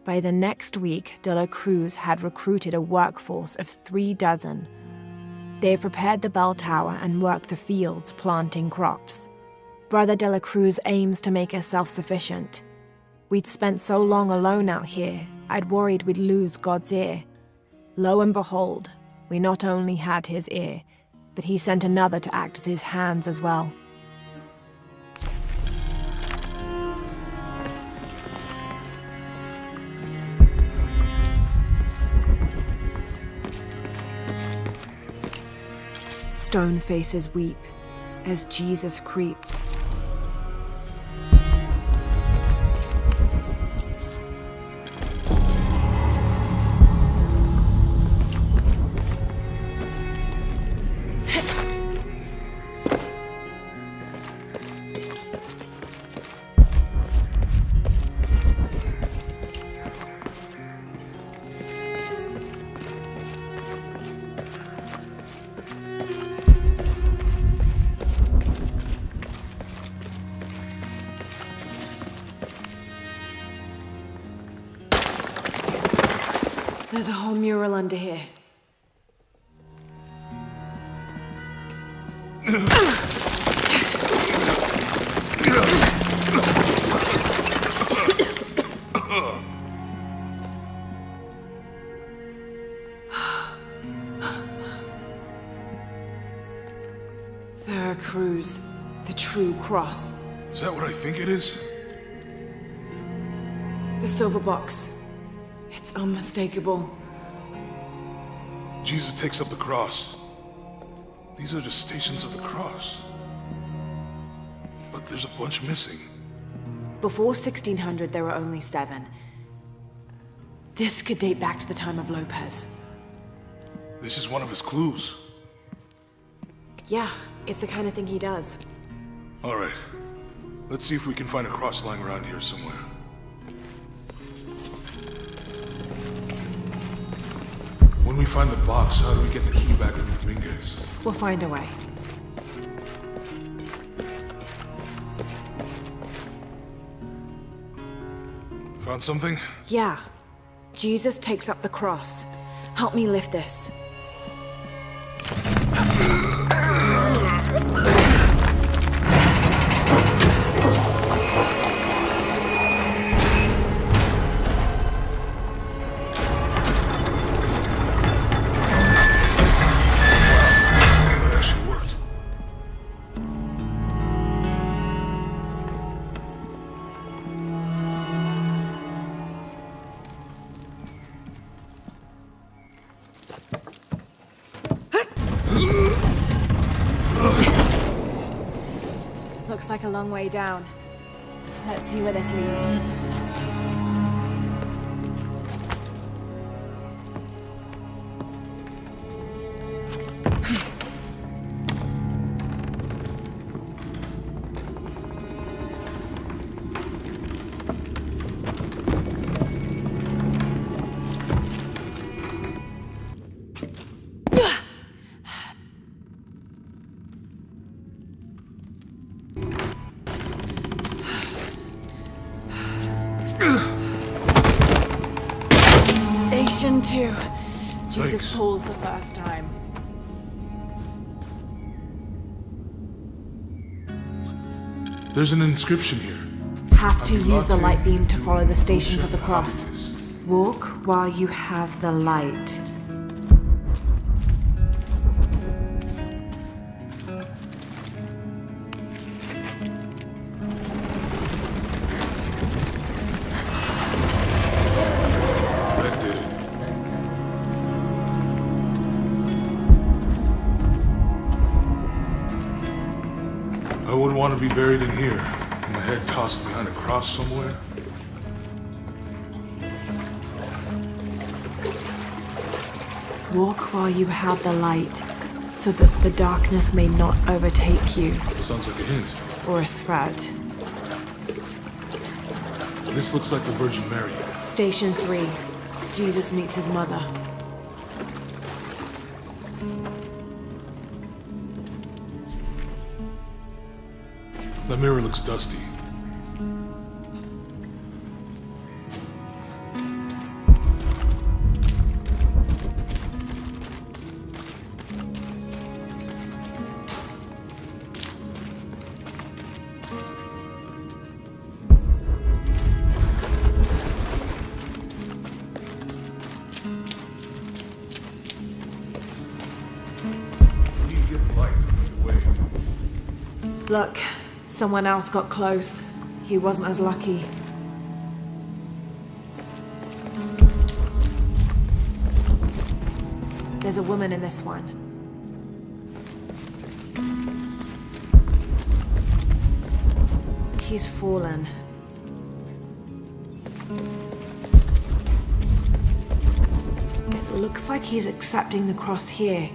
[SPEAKER 1] By the next week, De La Cruz had recruited a workforce of 3 dozen. They have prepared the bell tower and worked the fields, planting crops. Brother De La Cruz aims to make us self-sufficient. We'd spent so long alone out here, I'd worried we'd lose God's ear. Lo and behold, we not only had his ear, but he sent another to act as his hands as well. Stone faces weep as Jesus creeps. There's a whole mural under here. Veracruz, the true cross.
[SPEAKER 11] Is that what I think it is?
[SPEAKER 1] The silver box. It's unmistakable.
[SPEAKER 11] Jesus takes up the cross. These are the Stations of the Cross. But there's a bunch missing.
[SPEAKER 1] Before 1600, there were only 7. This could date back to the time of Lopez.
[SPEAKER 11] This is one of his clues.
[SPEAKER 1] Yeah, it's the kind of thing he does.
[SPEAKER 11] All right. Let's see if we can find a cross lying around here somewhere. When we find the box, how do we get the key back from Dominguez?
[SPEAKER 1] We'll find a way.
[SPEAKER 11] Found something?
[SPEAKER 1] Yeah. Jesus takes up the cross. Help me lift this.
[SPEAKER 11] That actually worked.
[SPEAKER 1] Looks like a long way down. Let's see where this leads. Station 2. Jesus
[SPEAKER 11] Thanks.
[SPEAKER 1] pulls the first time.
[SPEAKER 11] There's an inscription here.
[SPEAKER 1] Have to use the light beam to follow the Stations of the Cross. Walk while you have the light.
[SPEAKER 11] That did it. I wouldn't want to be buried in here. My head tossed behind a cross somewhere.
[SPEAKER 1] Walk while you have the light, so that the darkness may not overtake you,
[SPEAKER 11] Sounds like a hint.
[SPEAKER 1] or a threat.
[SPEAKER 11] This looks like the Virgin Mary.
[SPEAKER 1] Station 3. Jesus meets his mother.
[SPEAKER 11] The mirror looks dusty. We need to get the light to lead the way.
[SPEAKER 1] Look, someone else got close. He wasn't as lucky. There's a woman in this one. He's fallen. It looks like he's accepting the cross here.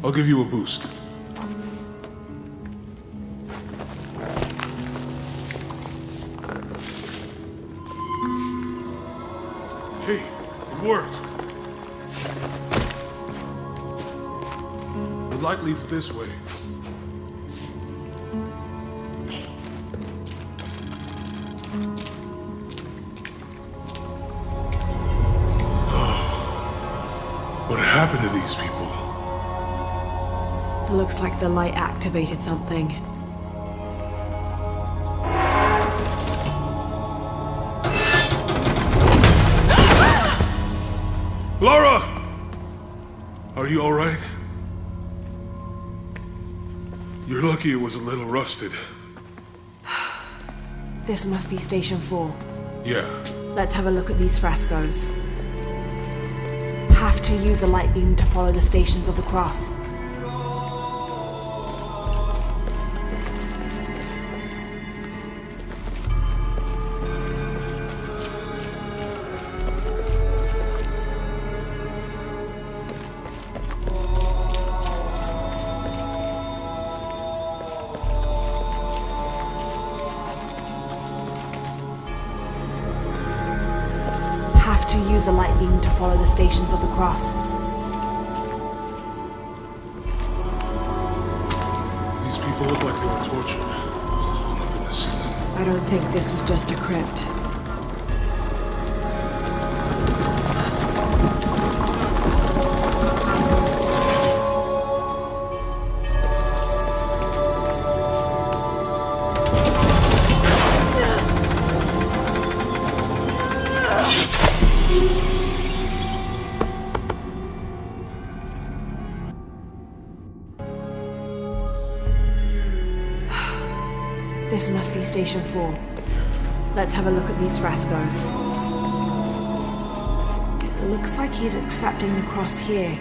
[SPEAKER 11] I'll give you a boost. Hey, it worked. The light leads this way. happened to these people?
[SPEAKER 1] Looks like the light activated something.
[SPEAKER 11] Laura! Are you alright? You're lucky it was a little rusted.
[SPEAKER 1] This must be Station 4.
[SPEAKER 11] Yeah.
[SPEAKER 1] Let's have a look at these frescoes. Have to use a light beam to follow the Stations of the Cross. Have to use a light beam to follow the Stations of the Cross.
[SPEAKER 11] These people look like they were tortured. Hung up in the ceiling.
[SPEAKER 1] I don't think this was just a crypt. This must be Station 4. Let's have a look at these frescoes. It looks like he's accepting the cross here.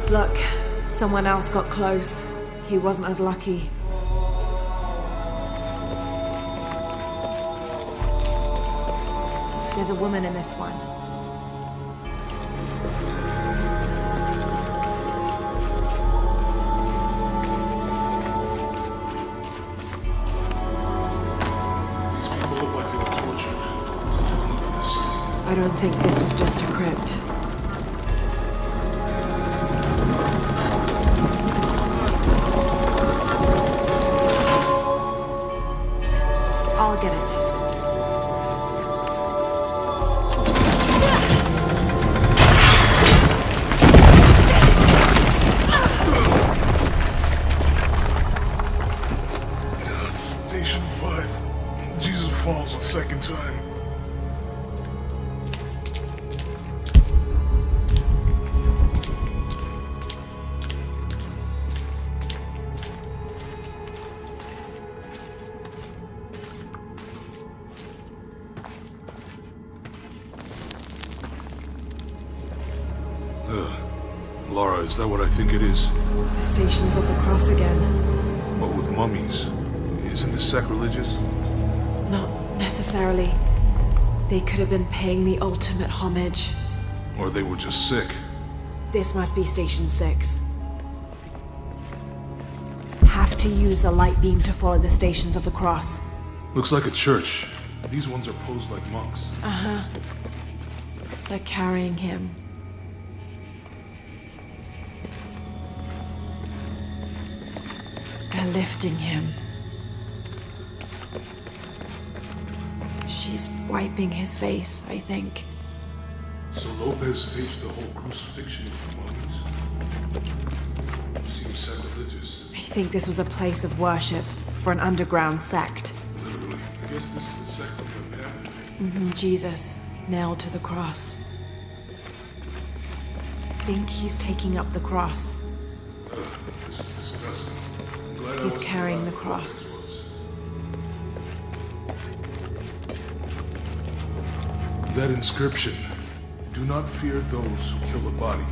[SPEAKER 1] Look, someone else got close. He wasn't as lucky. There's a woman in this one. I don't think this was just a crypt. I'll get it.
[SPEAKER 11] Station 5. Jesus falls a second time. Laura, is that what I think it is?
[SPEAKER 1] The Stations of the Cross again.
[SPEAKER 11] But with mummies. Isn't this sacrilegious?
[SPEAKER 1] Not necessarily. They could have been paying the ultimate homage.
[SPEAKER 11] Or they were just sick.
[SPEAKER 1] This must be Station 6. Have to use the light beam to follow the Stations of the Cross.
[SPEAKER 11] Looks like a church. These ones are posed like monks.
[SPEAKER 1] Uh-huh. They're carrying him. They're lifting him. She's wiping his face, I think.
[SPEAKER 11] So Lopez staged the whole crucifixion with the mummies. Seems sacrilegious.
[SPEAKER 1] I think this was a place of worship for an underground sect.
[SPEAKER 11] Literally. I guess this is the sect of the path.
[SPEAKER 1] Jesus, nailed to the cross. I think he's taking up the cross.
[SPEAKER 11] This is disgusting.
[SPEAKER 1] He's carrying the cross.
[SPEAKER 11] That inscription. Do not fear those who kill the body,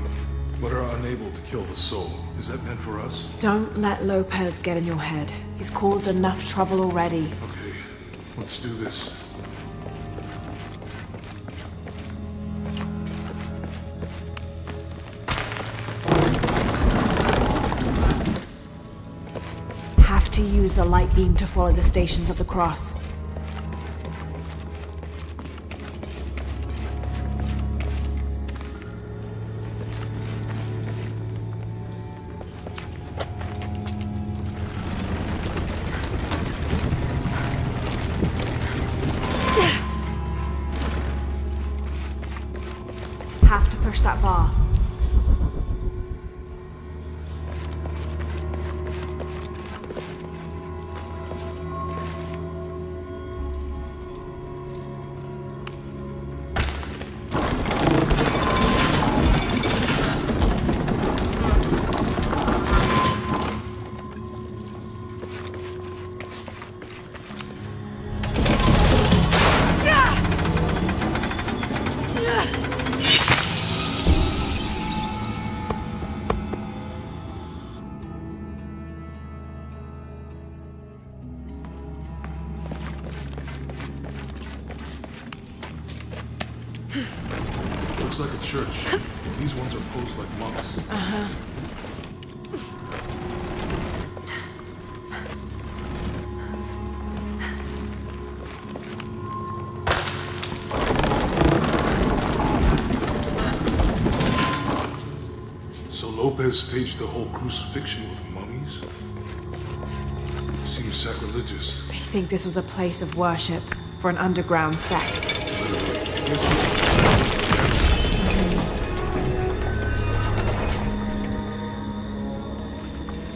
[SPEAKER 11] but are unable to kill the soul. Is that meant for us?
[SPEAKER 1] Don't let Lopez get in your head. He's caused enough trouble already.
[SPEAKER 11] Okay, let's do this.
[SPEAKER 1] Have to use the light beam to follow the Stations of the Cross. that bar.
[SPEAKER 11] Looks like a church. These ones are posed like monks.
[SPEAKER 1] Uh-huh.
[SPEAKER 11] So Lopez staged the whole crucifixion with mummies? Seems sacrilegious.
[SPEAKER 1] I think this was a place of worship for an underground sect.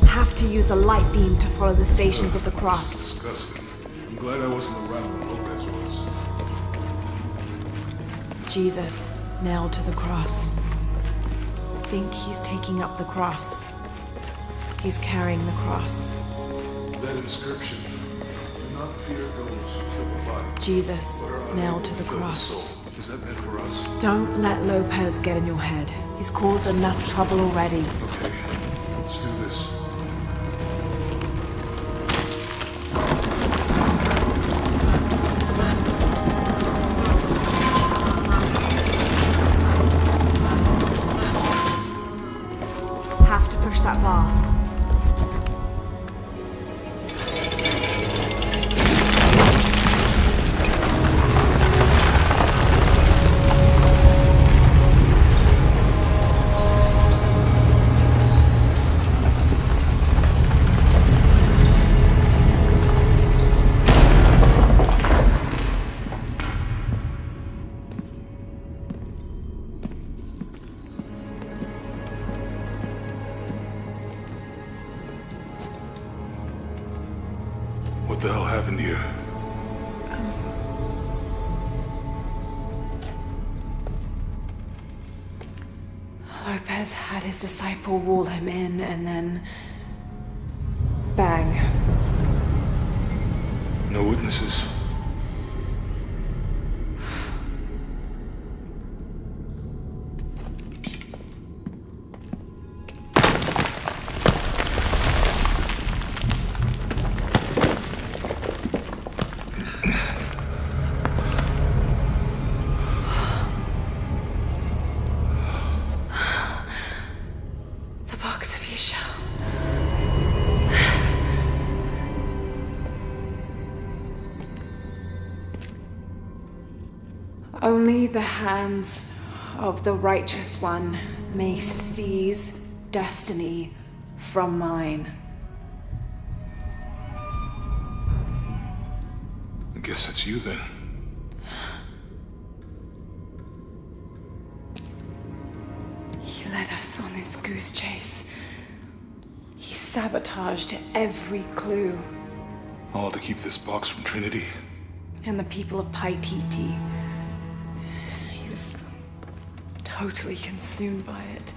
[SPEAKER 1] Have to use a light beam to follow the stations of the cross.
[SPEAKER 11] Disgusting. I'm glad I wasn't around when Lopez was.
[SPEAKER 1] Jesus, nailed to the cross. Think he's taking up the cross. He's carrying the cross.
[SPEAKER 11] That inscription. Do not fear those who kill the body.
[SPEAKER 1] Jesus,
[SPEAKER 11] but are
[SPEAKER 1] nailed to
[SPEAKER 11] unable
[SPEAKER 1] the
[SPEAKER 11] kill
[SPEAKER 1] cross.
[SPEAKER 11] soul. Is that meant for us?
[SPEAKER 1] Don't let Lopez get in your head. He's caused enough trouble already.
[SPEAKER 11] Okay, let's do this.
[SPEAKER 1] Have to push that bar.
[SPEAKER 11] What the hell happened here?
[SPEAKER 1] Lopez had his disciple wall him in, and then... bang.
[SPEAKER 11] No witnesses?
[SPEAKER 1] The box of Isha. Only the hands of the righteous one may seize destiny from mine.
[SPEAKER 11] I guess it's you then.
[SPEAKER 1] He led us on this goose chase. He sabotaged every clue.
[SPEAKER 11] All to keep this box from Trinity?
[SPEAKER 1] And the people of Paititi. He was totally consumed by it.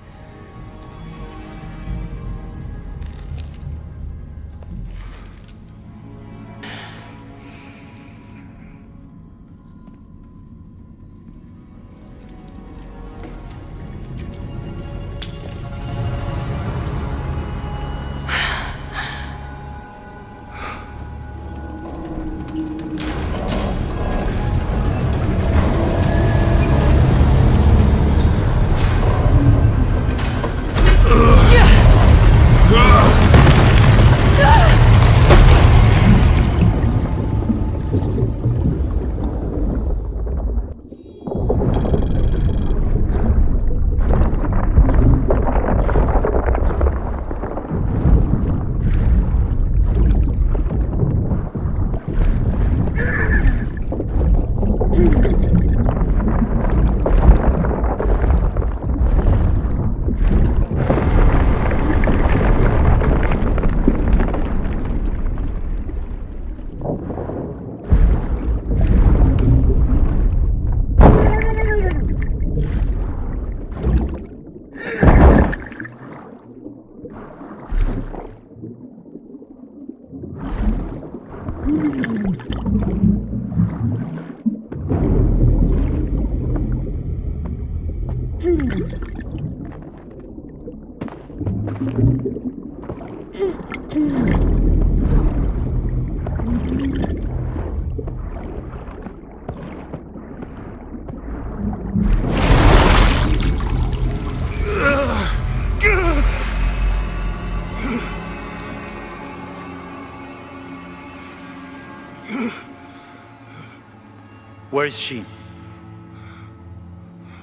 [SPEAKER 16] Where is she?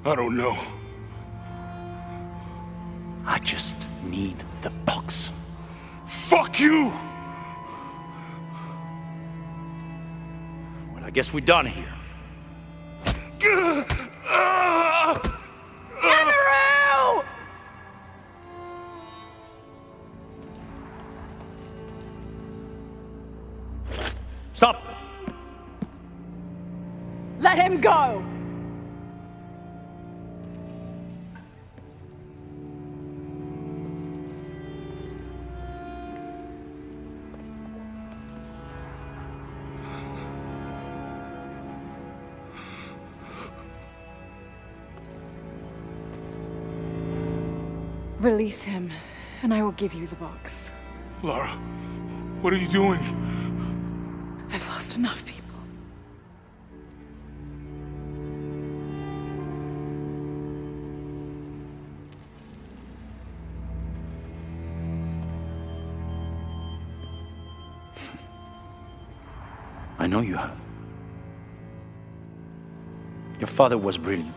[SPEAKER 11] I don't know.
[SPEAKER 16] I just need the box.
[SPEAKER 11] Fuck you!
[SPEAKER 16] Well, I guess we're done here.
[SPEAKER 12] Amaru!
[SPEAKER 16] Stop!
[SPEAKER 12] Let him go!
[SPEAKER 17] Release him, and I will give you the box.
[SPEAKER 11] Lara, what are you doing?
[SPEAKER 17] I've lost enough people.
[SPEAKER 16] I know you have. Your father was brilliant.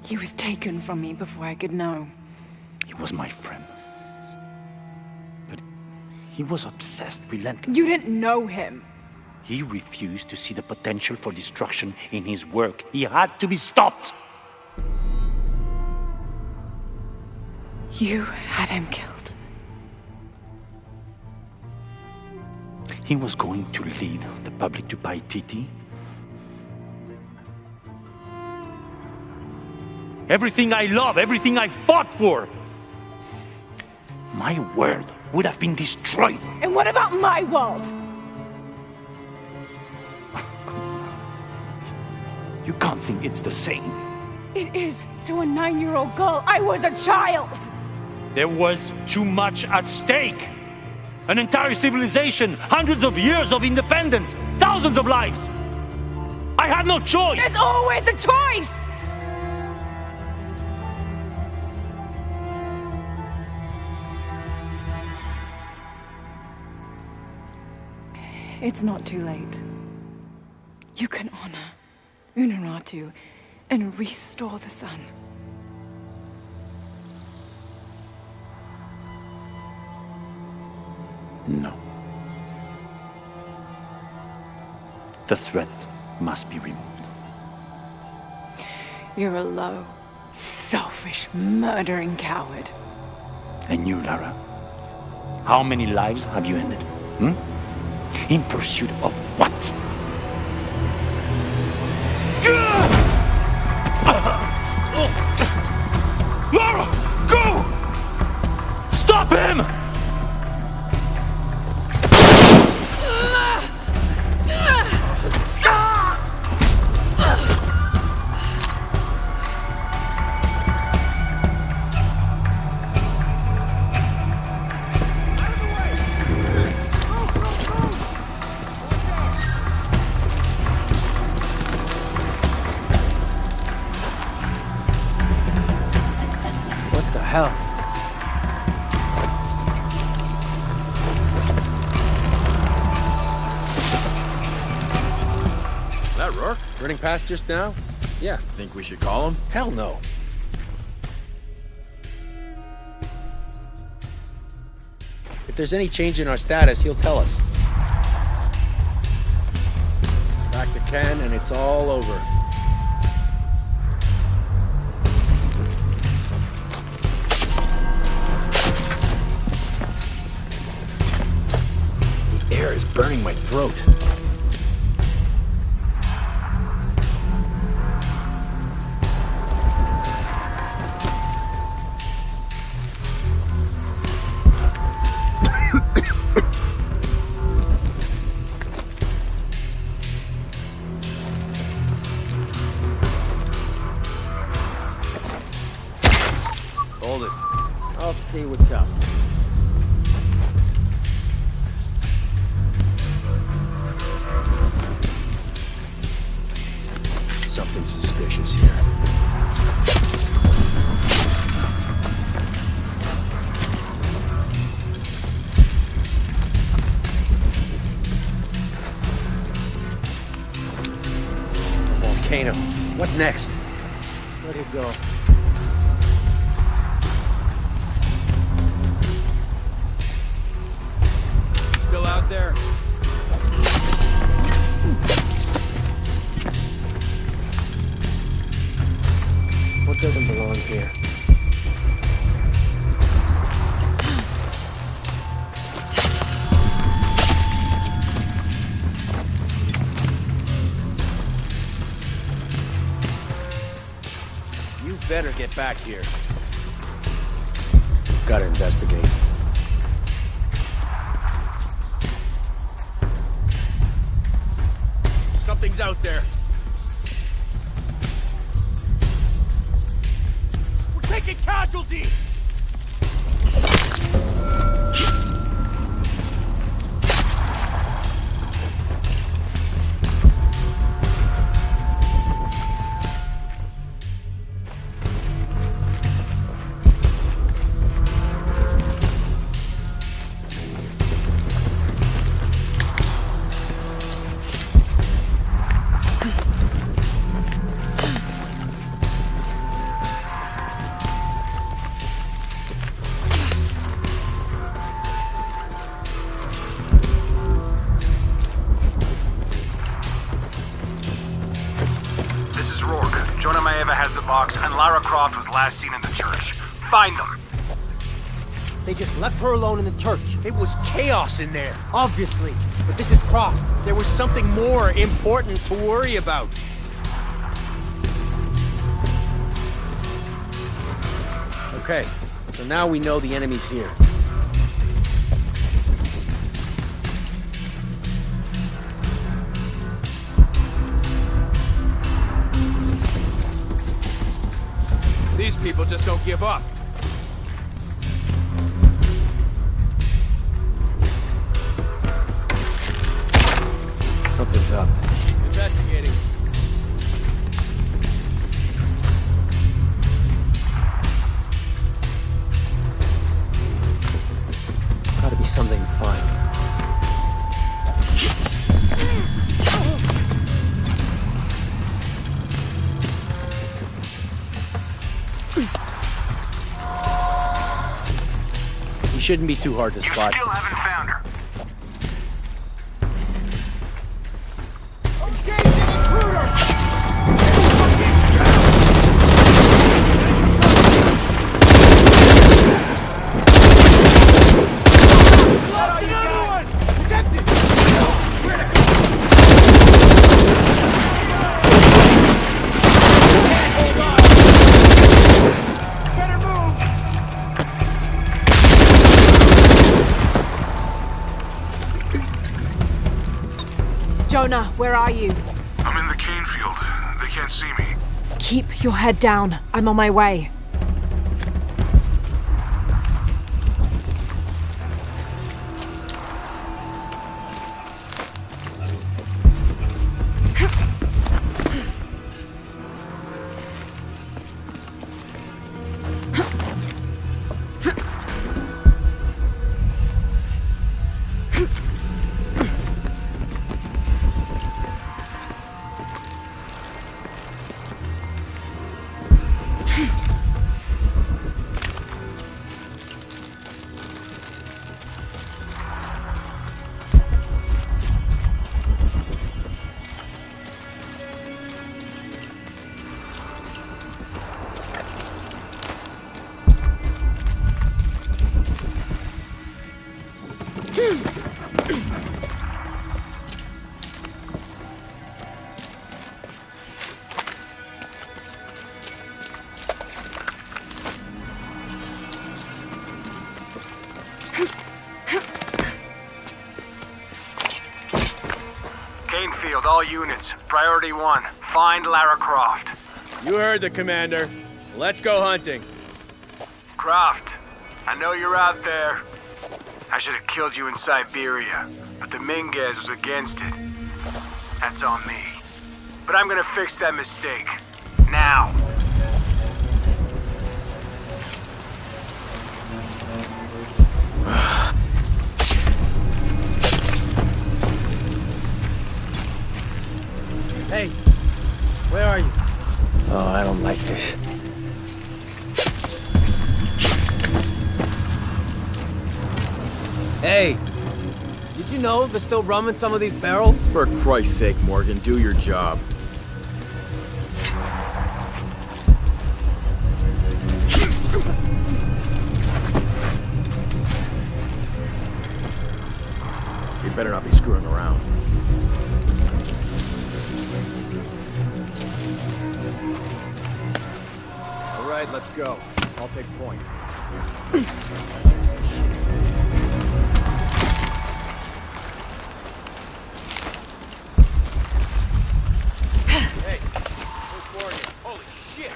[SPEAKER 17] He was taken from me before I could know.
[SPEAKER 16] He was my friend. But he was obsessed, relentless.
[SPEAKER 17] You didn't know him.
[SPEAKER 16] He refused to see the potential for destruction in his work. He had to be stopped.
[SPEAKER 17] You had him killed.
[SPEAKER 16] He was going to lead the public to Paititi. Everything I love, everything I fought for. My world would have been destroyed.
[SPEAKER 17] And what about my world?
[SPEAKER 16] You can't think it's the same.
[SPEAKER 17] It is to a 9-year-old girl. I was a child.
[SPEAKER 16] There was too much at stake. An entire civilization, hundreds of years of independence, thousands of lives. I had no choice.
[SPEAKER 17] There's always a choice. It's not too late. You can honor Unuratu and restore the sun.
[SPEAKER 16] No. The threat must be removed.
[SPEAKER 17] You're a low, selfish, murdering coward.
[SPEAKER 16] And you, Lara? How many lives have you ended? In pursuit of what?
[SPEAKER 11] Lara, go!
[SPEAKER 16] Stop him!
[SPEAKER 10] What the hell?
[SPEAKER 6] That Rourke? Running past just now? Yeah.
[SPEAKER 18] Think we should call him?
[SPEAKER 6] Hell no. If there's any change in our status, he'll tell us. Back to Ken, and it's all over.
[SPEAKER 18] The air is burning my throat. out. Something suspicious here.
[SPEAKER 6] Volcano. What next?
[SPEAKER 18] Let it go. Still out there?
[SPEAKER 10] What doesn't belong here?
[SPEAKER 18] You better get back here.
[SPEAKER 6] Gotta investigate.
[SPEAKER 18] Something's out there. We're taking casualties!
[SPEAKER 19] This is Rourke. Jonah Maeva has the box, and Lara Croft was last seen in the church. Find them!
[SPEAKER 20] They just left her alone in the church. It was chaos in there, obviously. But this is Croft. There was something more important to worry about. Okay, so now we know the enemy's here.
[SPEAKER 18] These people just don't give up.
[SPEAKER 6] Something's up.
[SPEAKER 18] Investigating.
[SPEAKER 20] Gotta be something to find. He shouldn't be too hard to spot.
[SPEAKER 19] You still haven't found her.
[SPEAKER 1] Jonah, where are you?
[SPEAKER 11] I'm in the cane field. They can't see me.
[SPEAKER 1] Keep your head down. I'm on my way.
[SPEAKER 19] Cane field, all units. Priority 1. Find Lara Croft.
[SPEAKER 18] You heard the commander. Let's go hunting.
[SPEAKER 19] Croft, I know you're out there. I should have killed you in Siberia, but Dominguez was against it. That's on me. But I'm gonna fix that mistake. Now.
[SPEAKER 20] Hey, where are you? Oh, I don't like this. Hey, did you know there's still rum in some of these barrels?
[SPEAKER 18] For Christ's sake, Morgan, do your job. You better not be screwing around. All right, let's go. I'll take point.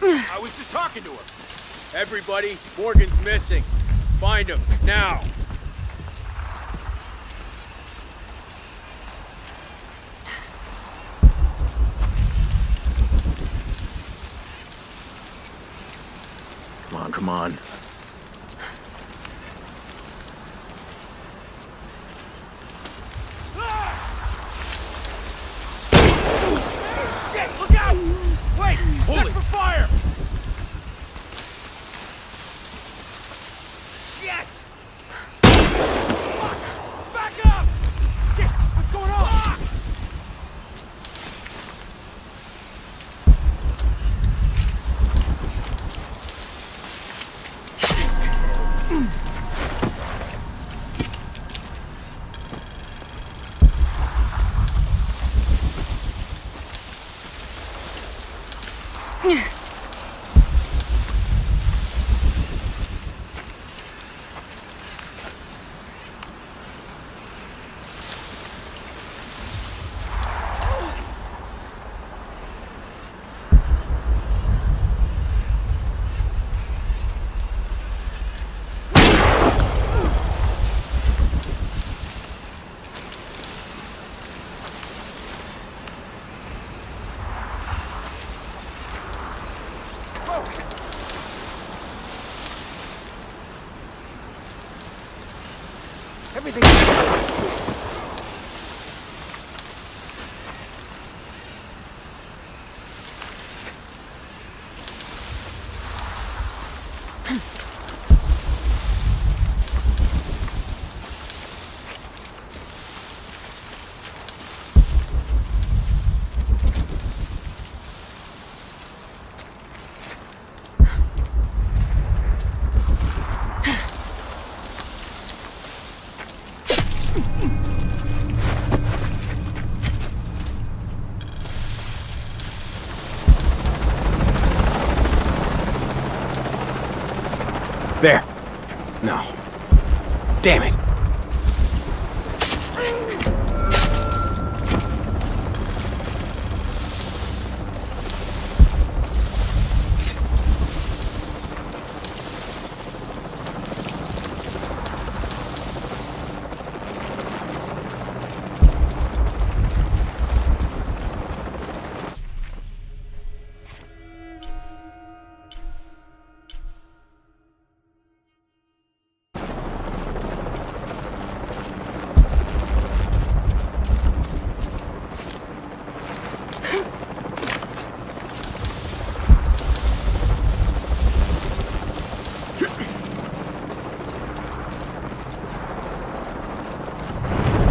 [SPEAKER 18] I was just talking to him. Everybody, Morgan's missing. Find him, now. Come on, come on. Shit, look out! Wait, set for fire! Shit! Fuck! Back up! Shit, what's going on? Everything. There. No. Damn it.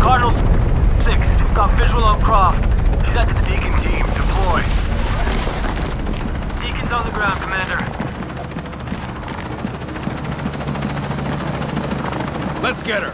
[SPEAKER 19] Cardinal 6, we've got visual on Croft. He's at the Deacon team. Deploy. Deacon's on the ground, Commander.
[SPEAKER 18] Let's get her.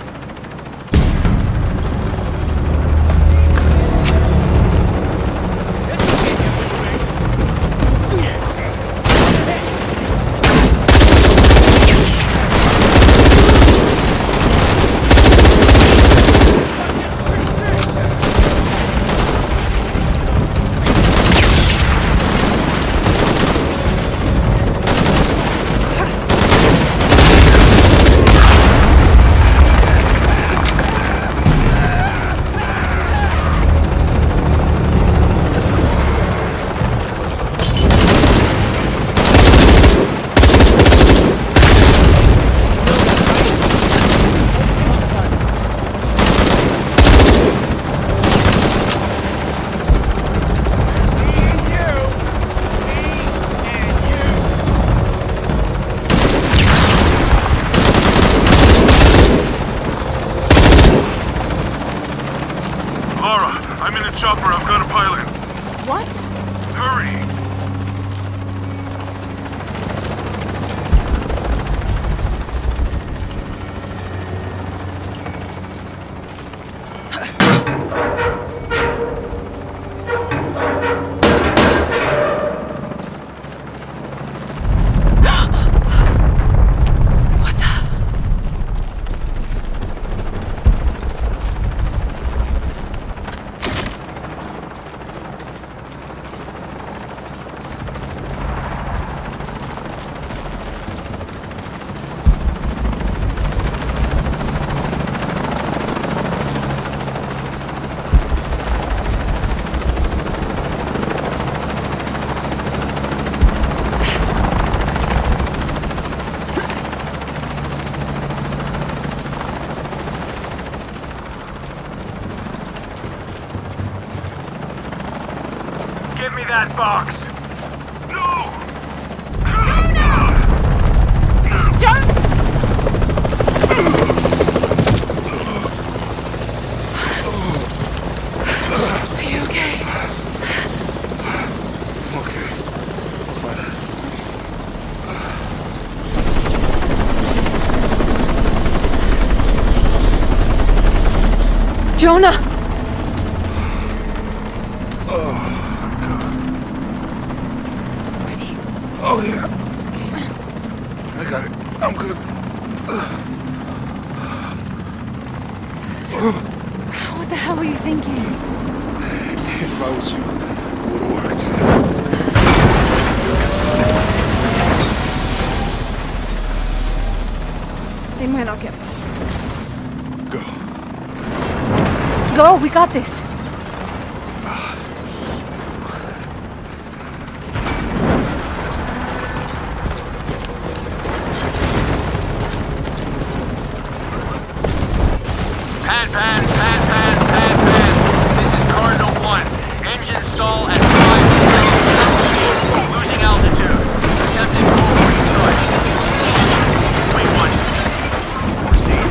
[SPEAKER 11] chopper, I've got a pilot.
[SPEAKER 17] What?
[SPEAKER 11] Hurry!
[SPEAKER 19] Give me that box!
[SPEAKER 11] No!
[SPEAKER 17] Are you okay?
[SPEAKER 11] I'm okay. I'll find her.
[SPEAKER 17] Jonah!
[SPEAKER 11] Oh, yeah. I got it. I'm good.
[SPEAKER 17] What the hell were you thinking?
[SPEAKER 11] If I was you, it would have worked.
[SPEAKER 17] They might not get far.
[SPEAKER 11] Go.
[SPEAKER 17] Go, we got this.
[SPEAKER 19] Pan. This is Cardinal 1. Engine stall at 5. Losing altitude. Attempting full restart. Wait 1. Proceed.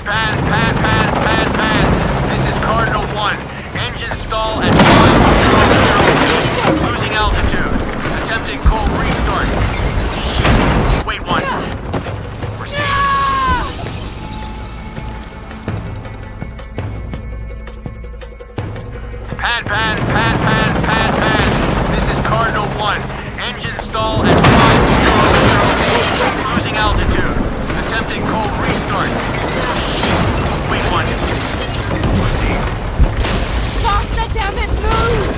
[SPEAKER 19] Pan. This is Cardinal 1. Engine stall at 5. Losing altitude. Attempting cold restart. Wait 1. Proceed. Pan. This is Cardinal 1. Engine stall at 5. Losing altitude. Attempting cold restart. Wait 1. Proceed.
[SPEAKER 17] Faster, damn it, move!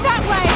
[SPEAKER 17] That way!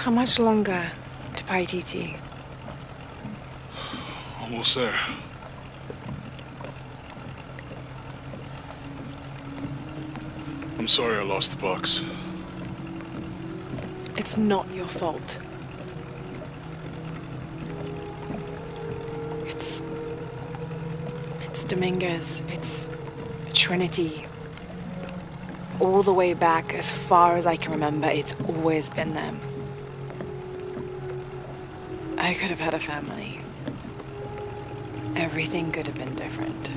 [SPEAKER 1] How much longer to Paititi?
[SPEAKER 11] Almost there. I'm sorry I lost the box.
[SPEAKER 1] It's not your fault. It's Dominguez. It's Trinity. All the way back, as far as I can remember, it's always been them. I could have had a family. Everything could have been different.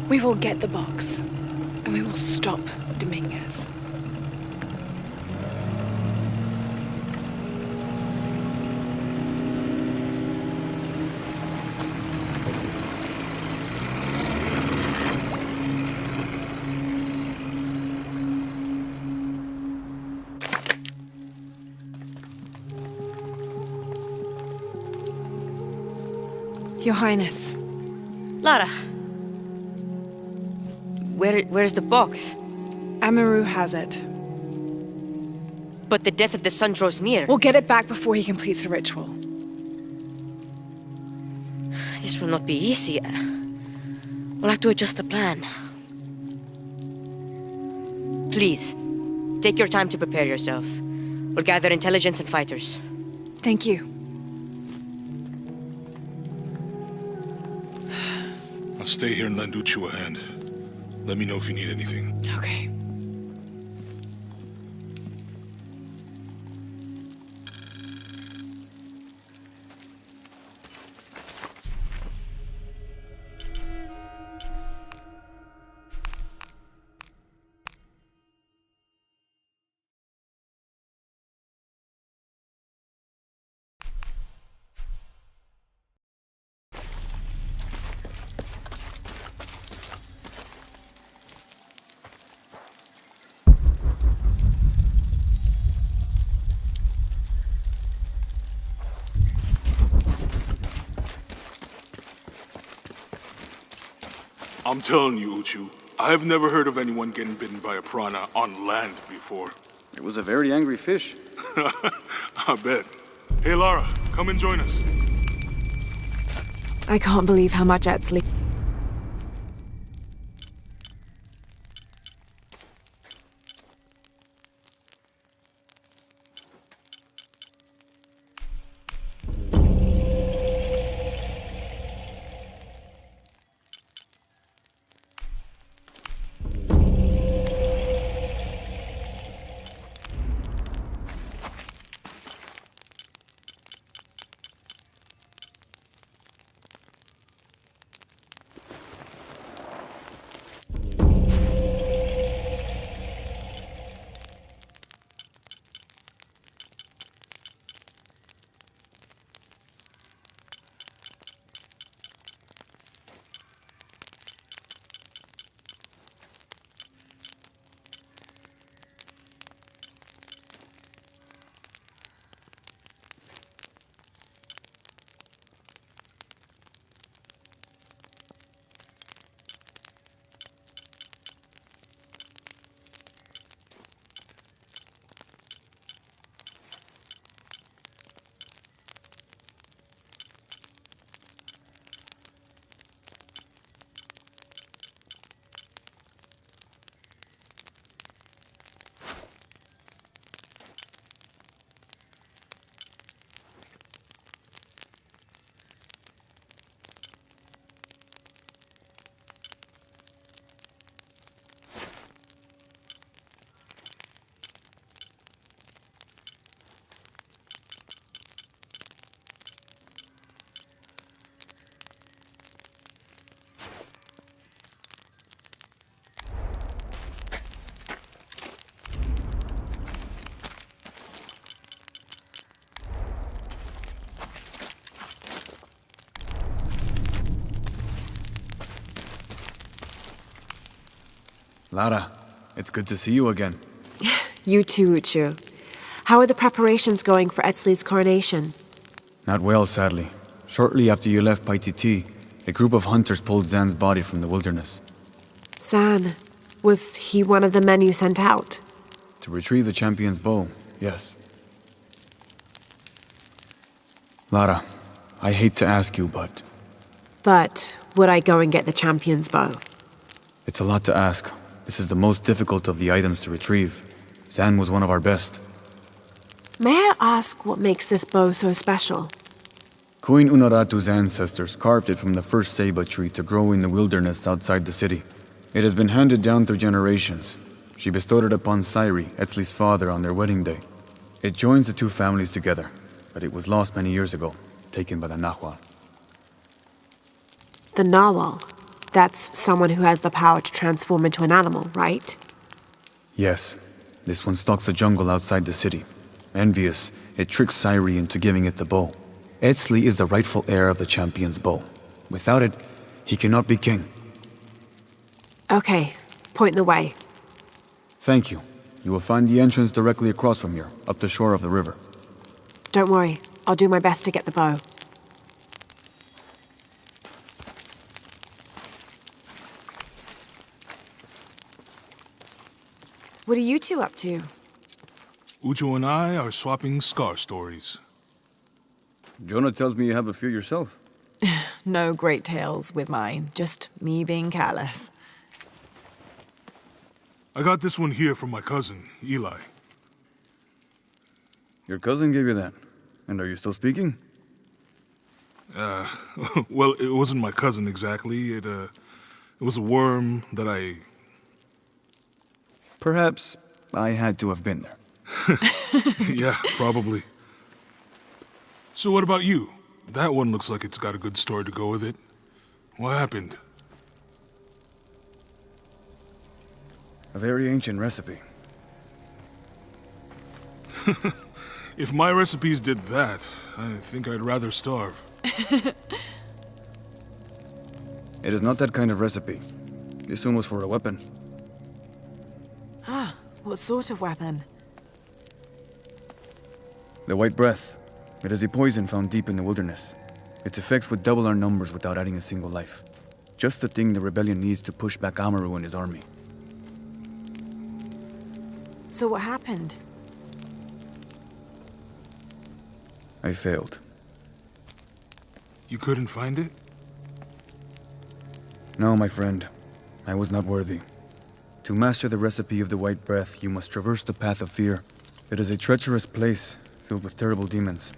[SPEAKER 1] We will get the box, and we will stop Dominguez. Your Highness.
[SPEAKER 21] Lara. Where's the box?
[SPEAKER 1] Amaru has it.
[SPEAKER 21] But the death of the sun draws near.
[SPEAKER 1] We'll get it back before he completes the ritual.
[SPEAKER 21] This will not be easy. We'll have to adjust the plan. Please, take your time to prepare yourself. We'll gather intelligence and fighters.
[SPEAKER 1] Thank you.
[SPEAKER 11] I'll stay here and lend Uchu a hand. Let me know if you need anything.
[SPEAKER 1] Okay.
[SPEAKER 11] I'm telling you, Uchu, I have never heard of anyone getting bitten by a piranha on land before.
[SPEAKER 2] It was a very angry fish.
[SPEAKER 11] I bet. Hey, Lara, come and join us.
[SPEAKER 1] I can't believe how much Etzli...
[SPEAKER 2] Lara, it's good to see you again.
[SPEAKER 1] You too, Uchu. How are the preparations going for Etzli's coronation?
[SPEAKER 2] Not well, sadly. Shortly after you left Paititi, a group of hunters pulled Zan's body from the wilderness.
[SPEAKER 1] Zan, was he one of the men you sent out?
[SPEAKER 2] To retrieve the champion's bow, yes. Lara, I hate to ask you, but...
[SPEAKER 1] But would I go and get the champion's bow?
[SPEAKER 2] It's a lot to ask. This is the most difficult of the items to retrieve. Zan was one of our best.
[SPEAKER 1] May I ask what makes this bow so special?
[SPEAKER 2] Queen Unaratu's ancestors carved it from the first ceiba tree to grow in the wilderness outside the city. It has been handed down through generations. She bestowed it upon Sairi, Etzli's father, on their wedding day. It joins the two families together, but it was lost many years ago, taken by the Nahual.
[SPEAKER 1] The Nawal. That's someone who has the power to transform into an animal, right?
[SPEAKER 2] Yes. This one stalks the jungle outside the city. Envious, it tricks Sairi into giving it the bow. Etzli is the rightful heir of the champion's bow. Without it, he cannot be king.
[SPEAKER 1] Okay, point the way.
[SPEAKER 2] Thank you. You will find the entrance directly across from here, up the shore of the river.
[SPEAKER 1] Don't worry, I'll do my best to get the bow. What are you two up to?
[SPEAKER 11] Ucho and I are swapping scar stories.
[SPEAKER 2] Jonah tells me you have a few yourself.
[SPEAKER 1] No great tales with mine, just me being careless.
[SPEAKER 11] I got this one here from my cousin, Eli.
[SPEAKER 2] Your cousin gave you that. And are you still speaking?
[SPEAKER 11] Well, it wasn't my cousin exactly. It was a worm that I...
[SPEAKER 2] Perhaps I had to have been there.
[SPEAKER 11] Yeah, probably. So what about you? That one looks like it's got a good story to go with it. What happened?
[SPEAKER 2] A very ancient recipe.
[SPEAKER 11] If my recipes did that, I think I'd rather starve.
[SPEAKER 2] It is not that kind of recipe. This one was for a weapon.
[SPEAKER 1] Ah, what sort of weapon?
[SPEAKER 2] The White Breath. It is a poison found deep in the wilderness. Its effects would double our numbers without adding a single life. Just the thing the rebellion needs to push back Amaru and his army.
[SPEAKER 1] So what happened?
[SPEAKER 2] I failed.
[SPEAKER 11] You couldn't find it?
[SPEAKER 2] No, my friend. I was not worthy. To master the recipe of the White Breath, you must traverse the path of fear. It is a treacherous place, filled with terrible demons.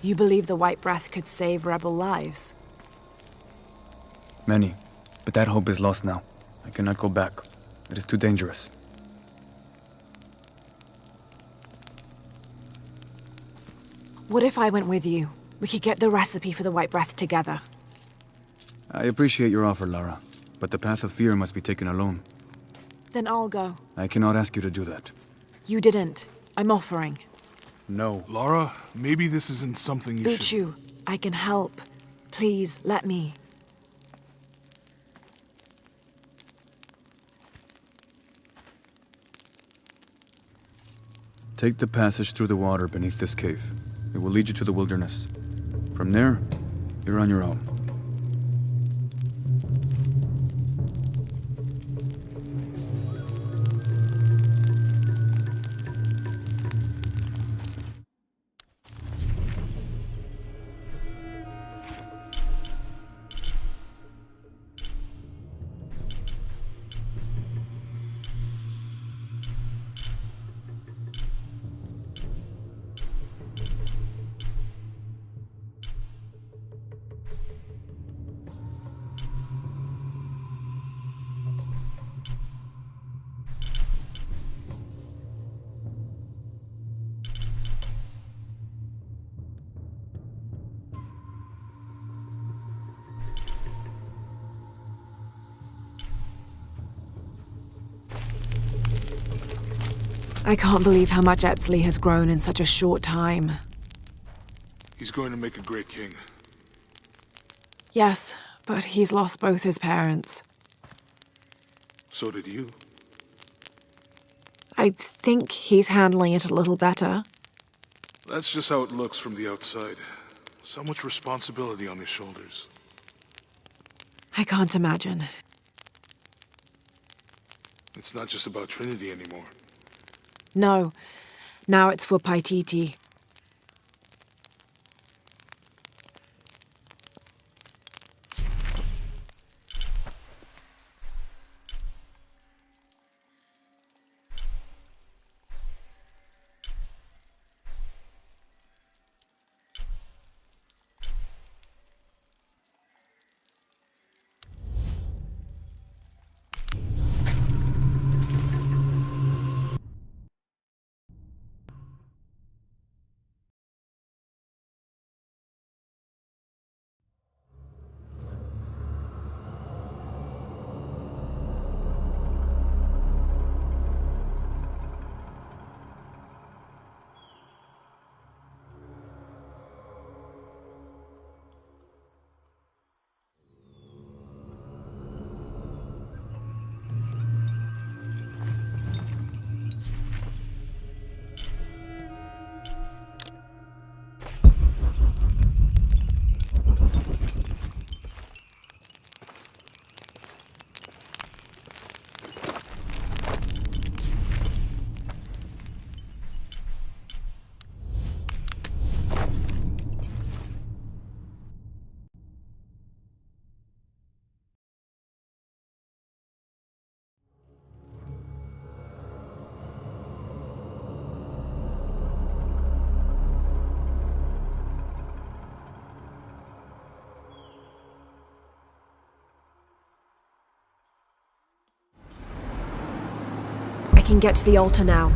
[SPEAKER 1] You believe the White Breath could save rebel lives?
[SPEAKER 2] Many. But that hope is lost now. I cannot go back. It is too dangerous.
[SPEAKER 1] What if I went with you? We could get the recipe for the White Breath together.
[SPEAKER 2] I appreciate your offer, Lara. But the path of fear must be taken alone.
[SPEAKER 1] Then I'll go.
[SPEAKER 2] I cannot ask you to do that.
[SPEAKER 1] You didn't. I'm offering.
[SPEAKER 2] No.
[SPEAKER 11] Lara, maybe this isn't something you should...
[SPEAKER 1] Uchu, I can help. Please, let me.
[SPEAKER 2] Take the passage through the water beneath this cave. It will lead you to the wilderness. From there, you're on your own.
[SPEAKER 1] I can't believe how much Etzli has grown in such a short time.
[SPEAKER 11] He's going to make a great king.
[SPEAKER 1] Yes, but he's lost both his parents.
[SPEAKER 11] So did you.
[SPEAKER 1] I think he's handling it a little better.
[SPEAKER 11] That's just how it looks from the outside. So much responsibility on his shoulders.
[SPEAKER 1] I can't imagine.
[SPEAKER 11] It's not just about Trinity anymore.
[SPEAKER 1] No. Now it's for Paititi. I can get to the altar now.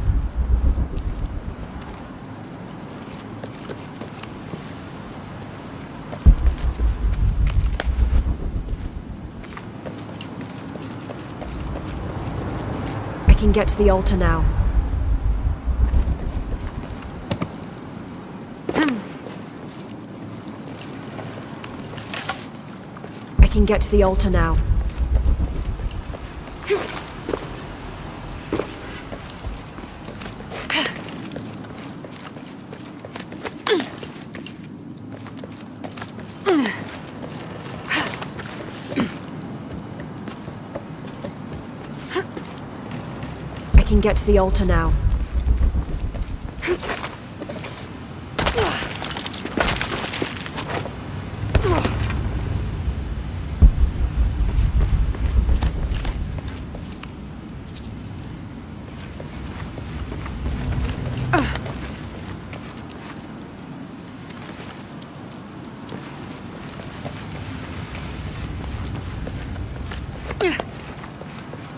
[SPEAKER 1] I can get to the altar now. I can get to the altar now. I can get to the altar now.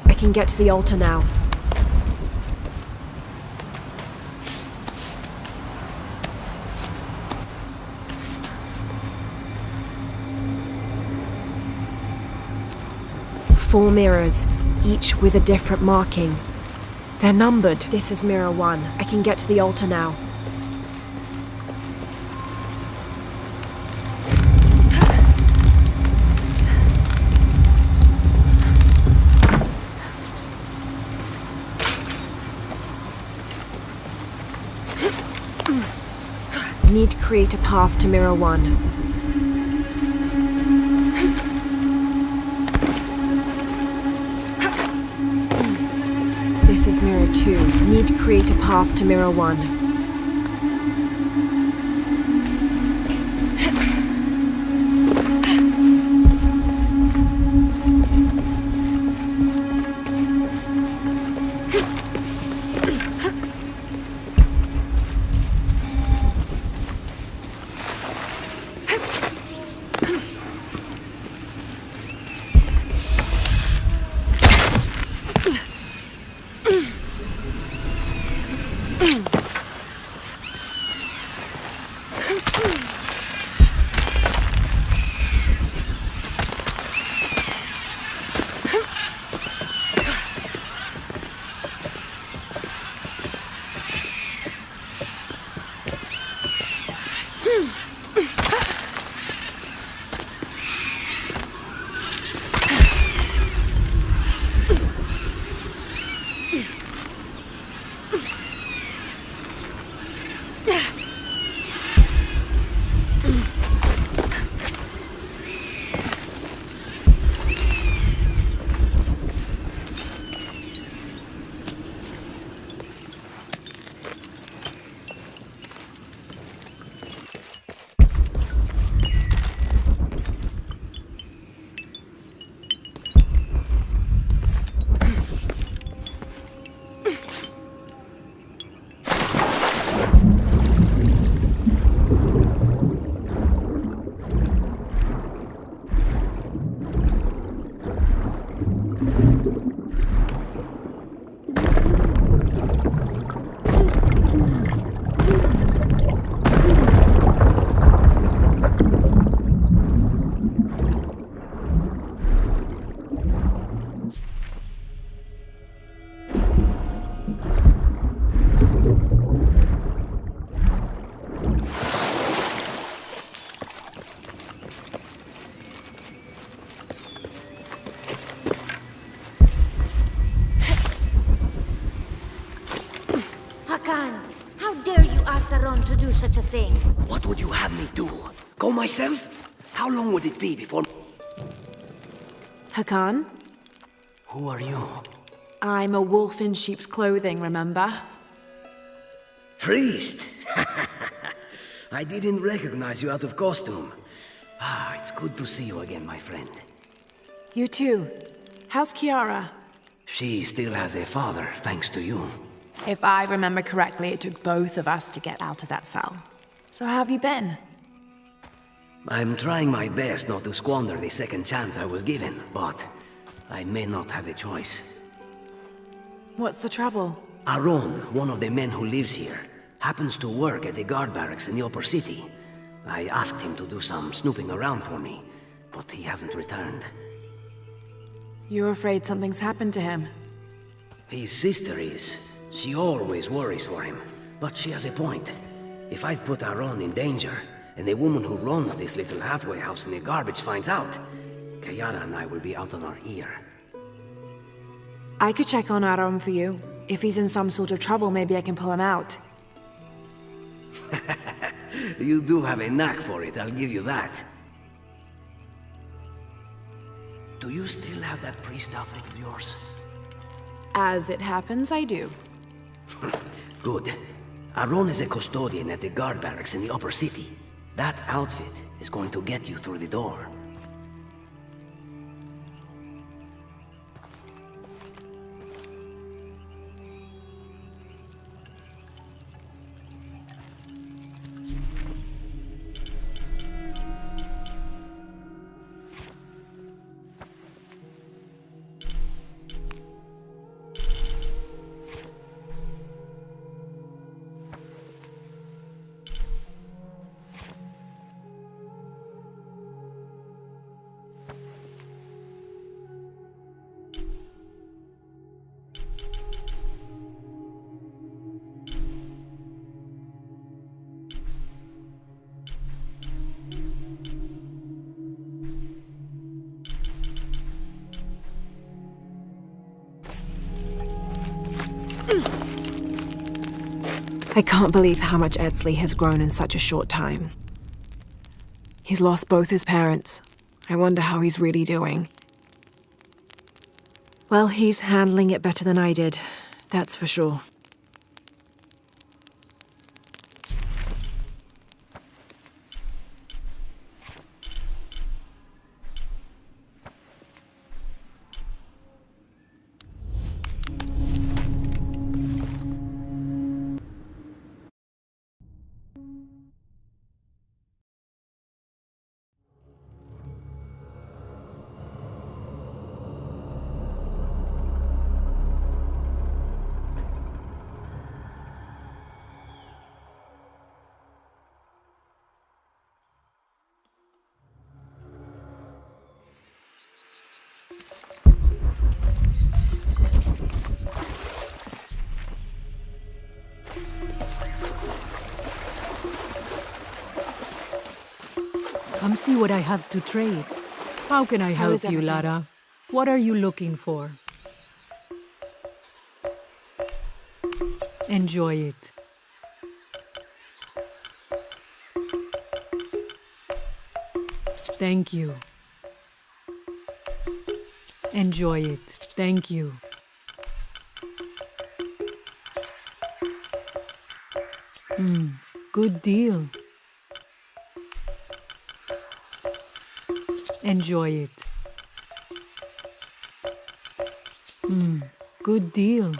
[SPEAKER 1] I can get to the altar now. Four mirrors, each with a different marking. They're numbered. This is mirror 1. I can get to the altar now. Need to create a path to mirror 1. This is mirror 2. Need to create a path to mirror 1.
[SPEAKER 4] Hakan, how dare you ask Aron to do such a thing?
[SPEAKER 10] What would you have me do? Go myself? How long would it be before...
[SPEAKER 1] Hakan?
[SPEAKER 10] Who are you?
[SPEAKER 1] I'm a wolf in sheep's clothing, remember?
[SPEAKER 10] Priest! I didn't recognize you out of costume. It's good to see you again, my friend.
[SPEAKER 1] You too. How's Kiara?
[SPEAKER 10] She still has a father, thanks to you.
[SPEAKER 1] If I remember correctly, it took both of us to get out of that cell. So how have you been?
[SPEAKER 10] I'm trying my best not to squander the second chance I was given, but I may not have a choice.
[SPEAKER 1] What's the trouble?
[SPEAKER 10] Aron, one of the men who lives here, happens to work at the guard barracks in the upper city. I asked him to do some snooping around for me, but he hasn't returned.
[SPEAKER 1] You're afraid something's happened to him?
[SPEAKER 10] His sister is. She always worries for him, but she has a point. If I've put Aron in danger, and the woman who runs this little halfway house in the garbage finds out, Kiara and I will be out on our ear.
[SPEAKER 1] I could check on Aron for you. If he's in some sort of trouble, maybe I can pull him out.
[SPEAKER 10] You do have a knack for it, I'll give you that. Do you still have that priest outfit of yours?
[SPEAKER 1] As it happens, I do.
[SPEAKER 10] Good. Aron is a custodian at the guard barracks in the upper city. That outfit is going to get you through the door.
[SPEAKER 1] I can't believe how much Edsley has grown in such a short time. He's lost both his parents. I wonder how he's really doing. Well, he's handling it better than I did, that's for sure.
[SPEAKER 7] Come see what I have to trade. How can I help you, Lara? What are you looking for? Enjoy it. Thank you. Enjoy it. Thank you. Good deal. Enjoy it. Good deal.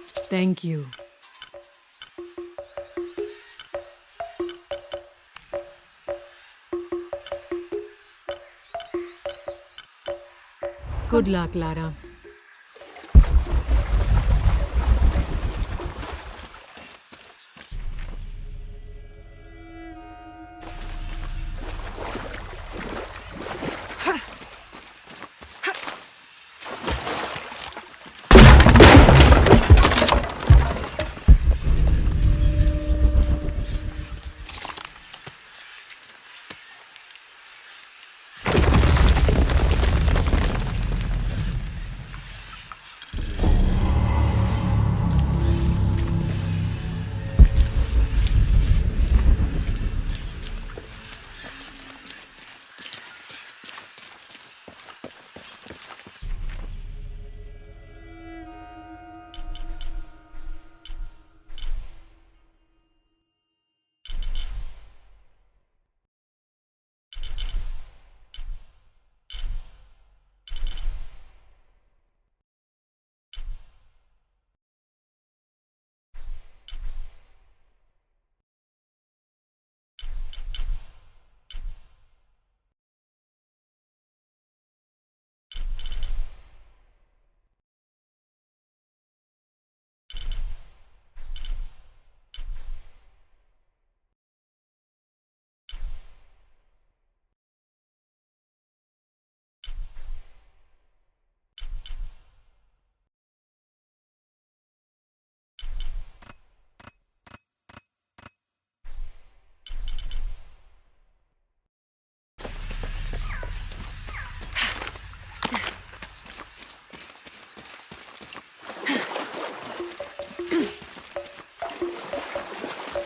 [SPEAKER 7] Thank you. Good luck, Lara.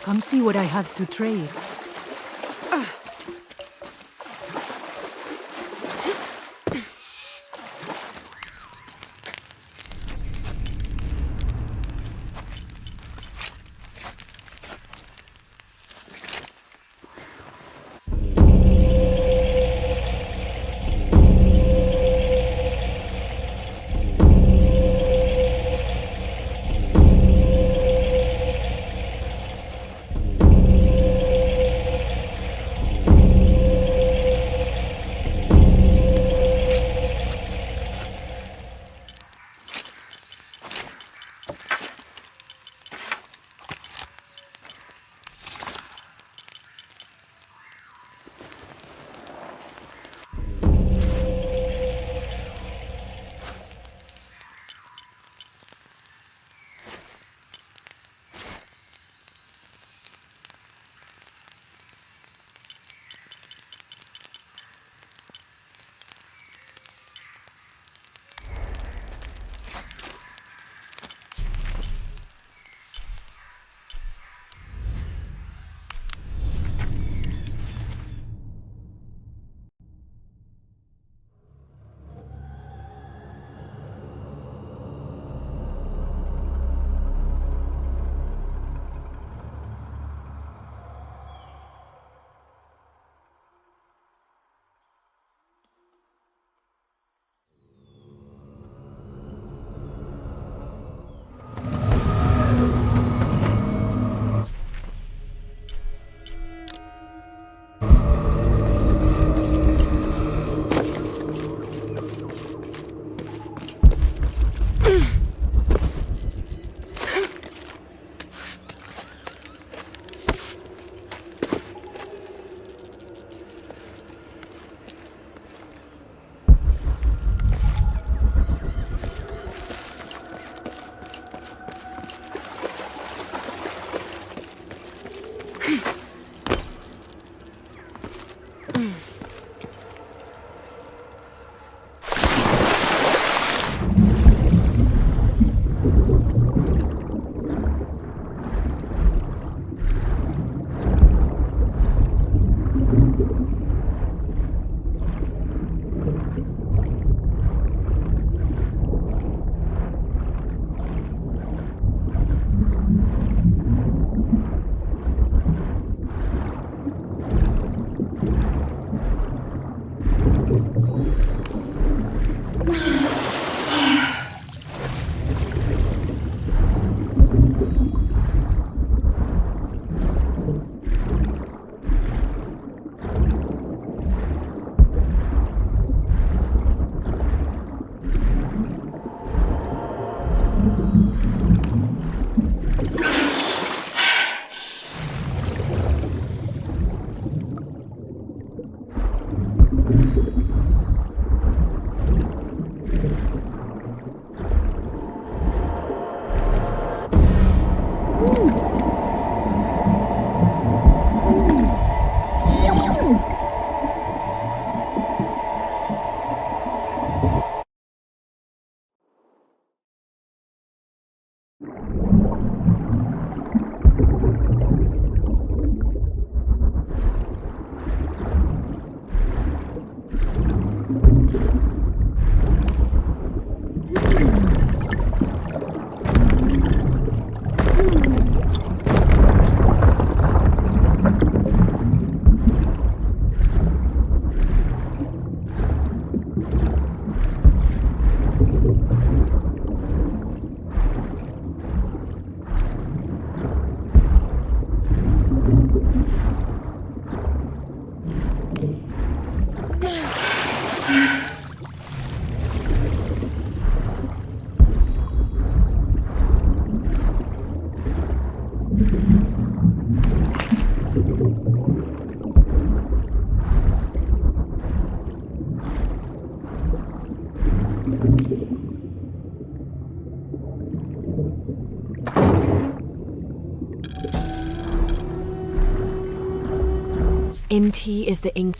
[SPEAKER 7] Come see what I have to trade.
[SPEAKER 1] Inti is the ink.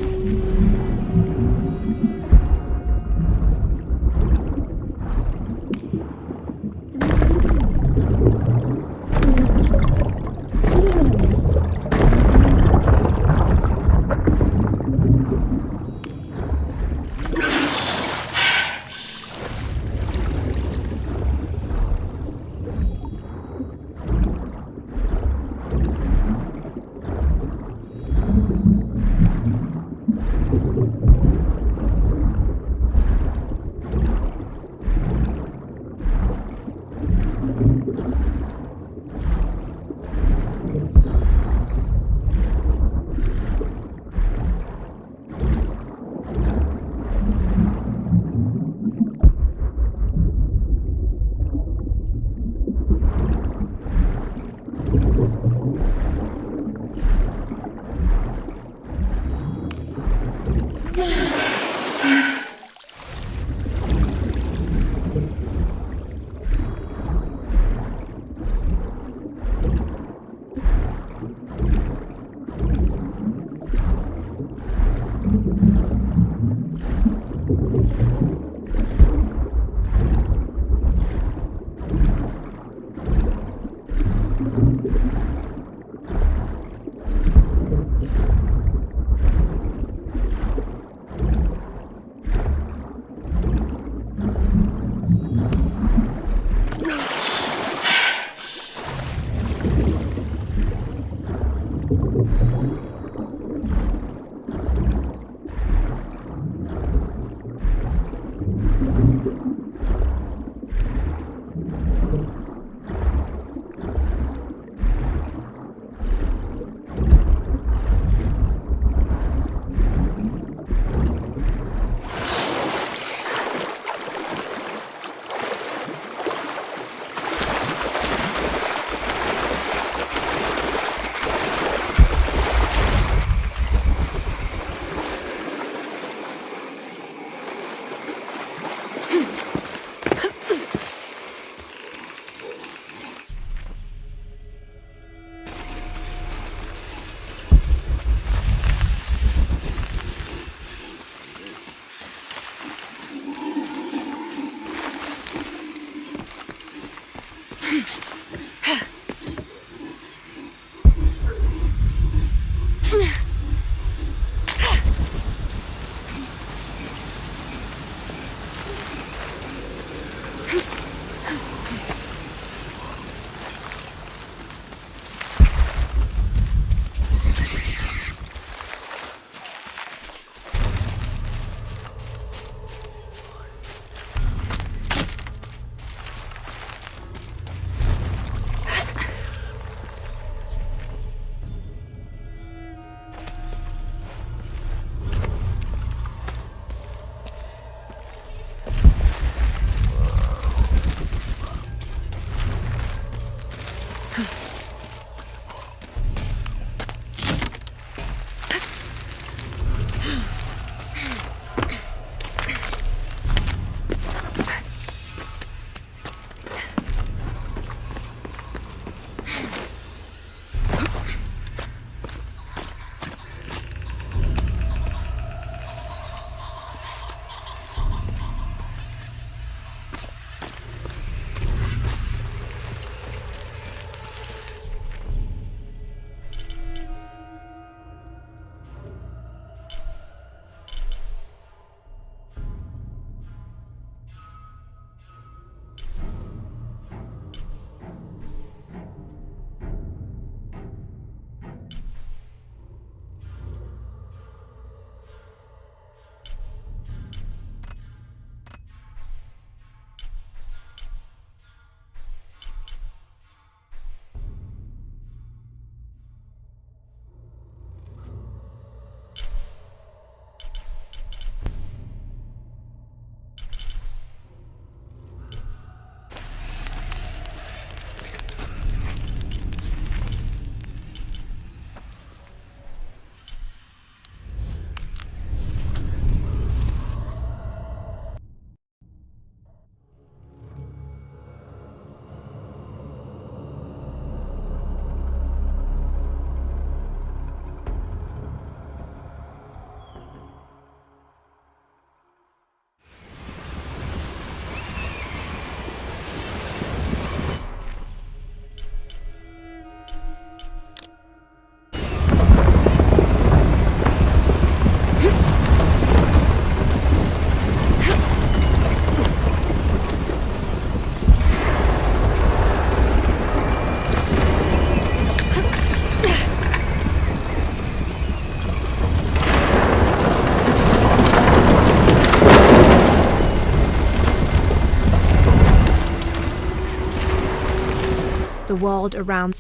[SPEAKER 1] The world around.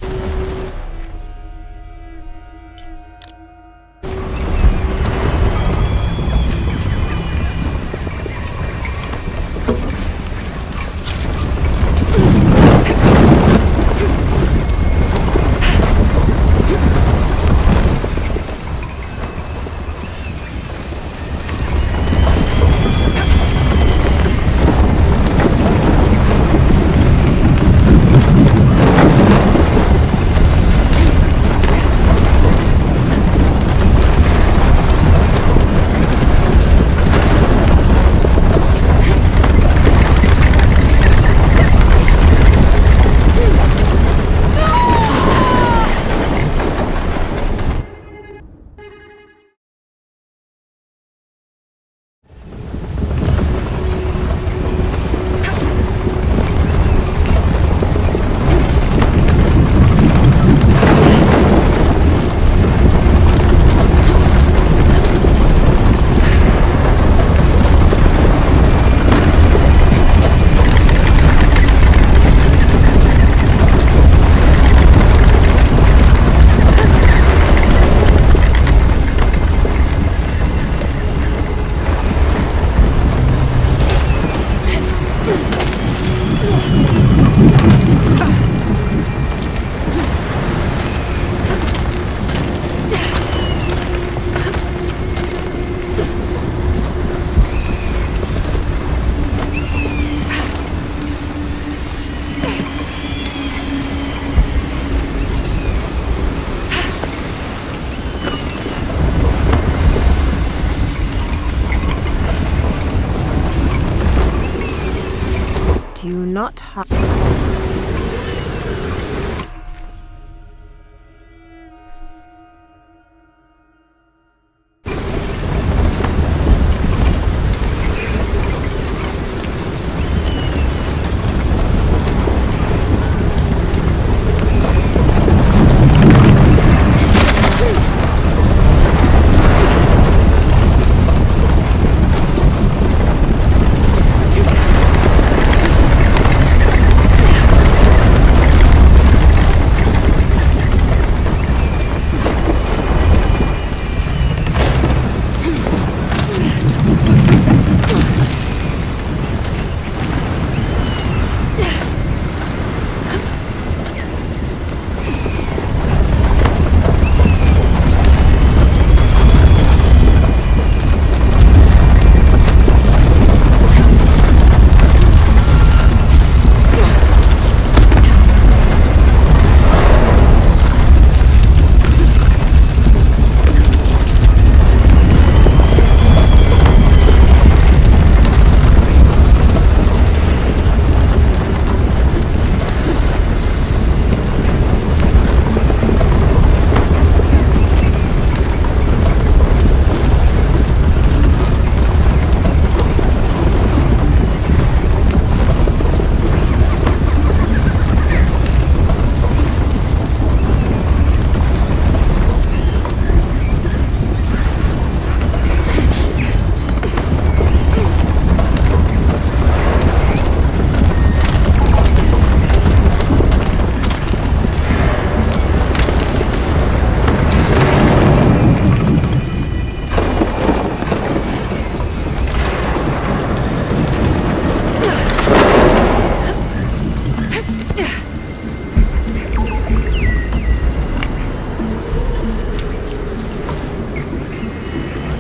[SPEAKER 1] time.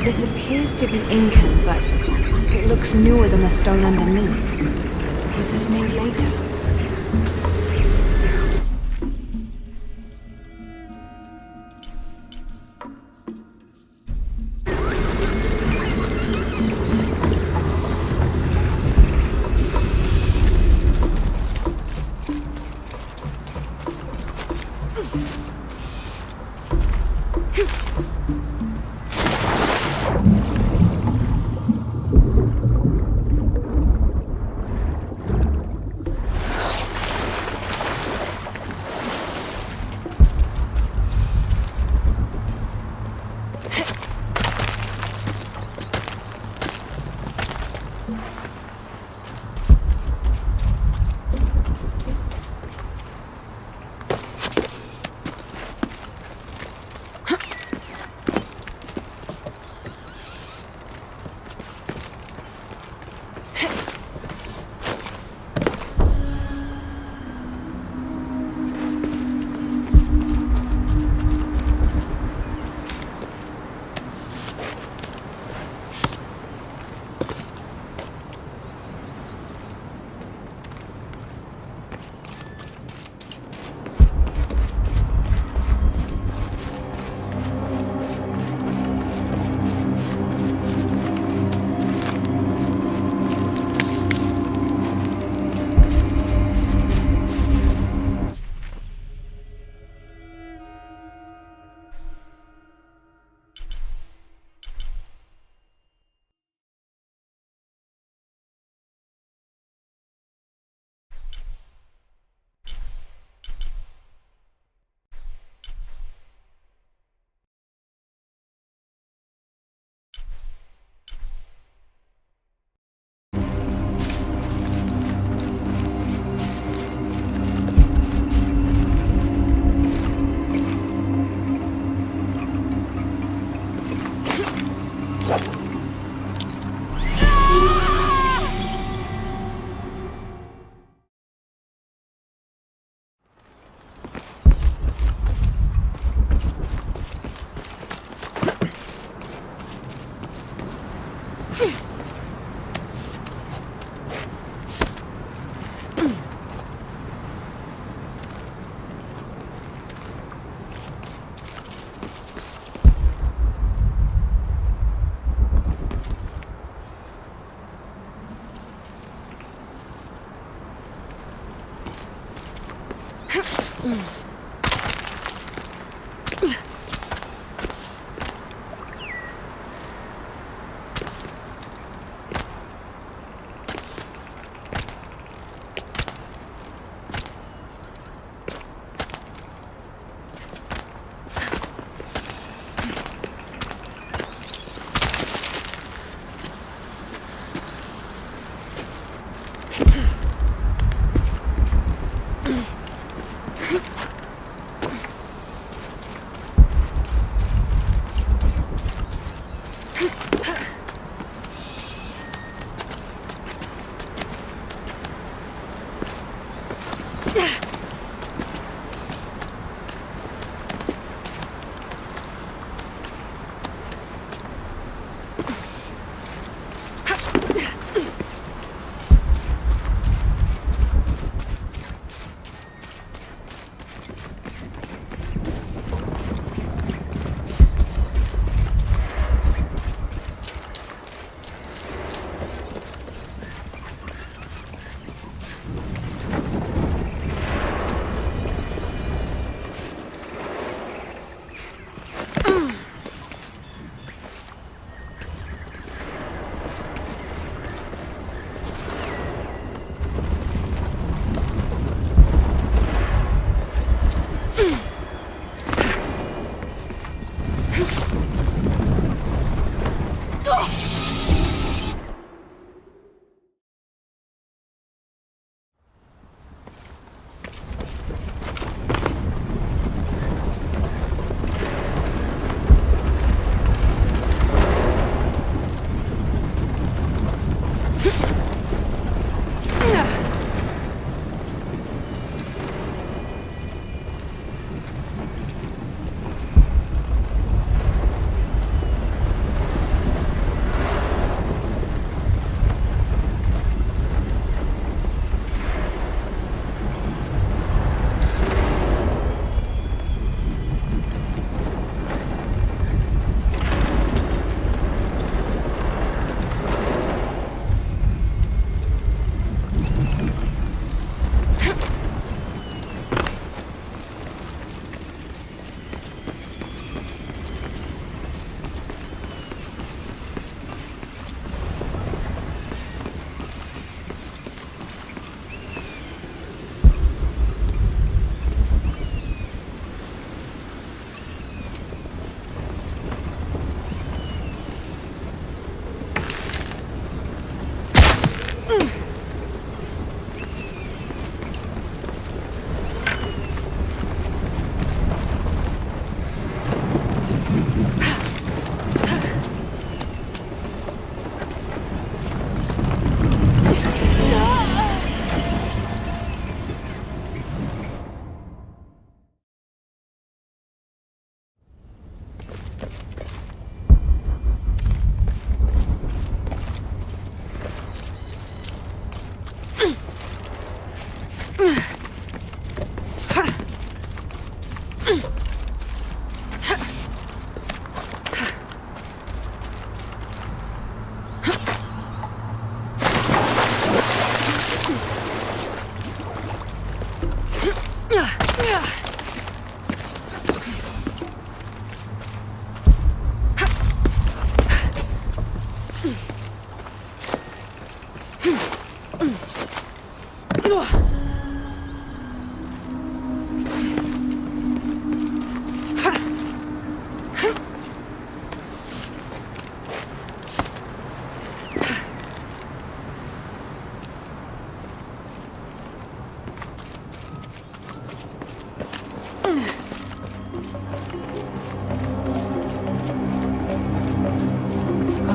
[SPEAKER 1] This appears to be Incan, but it looks newer than the stone underneath. Was this made later?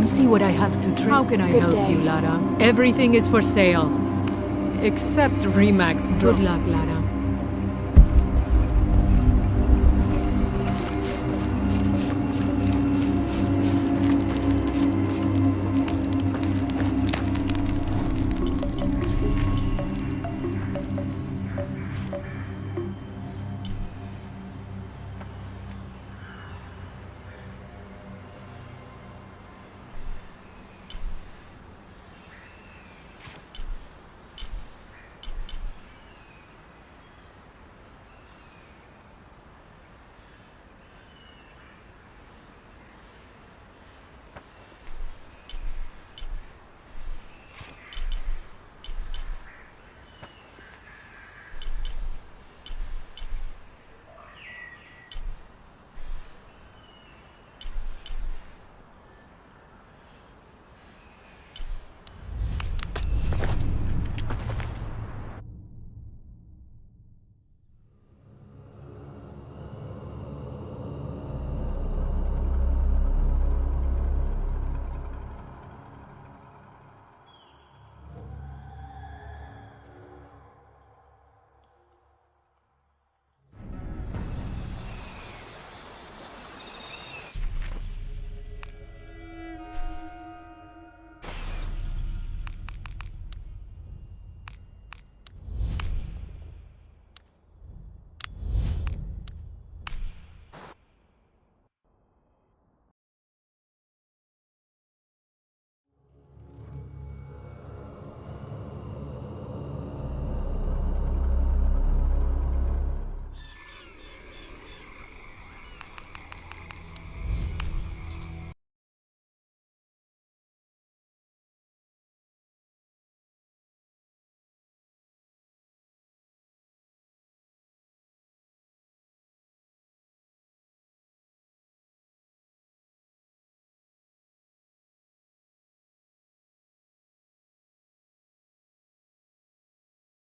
[SPEAKER 7] See what I have to trade. How can I help you, Lara? Everything is for sale. Except Remax. Good luck, Lara.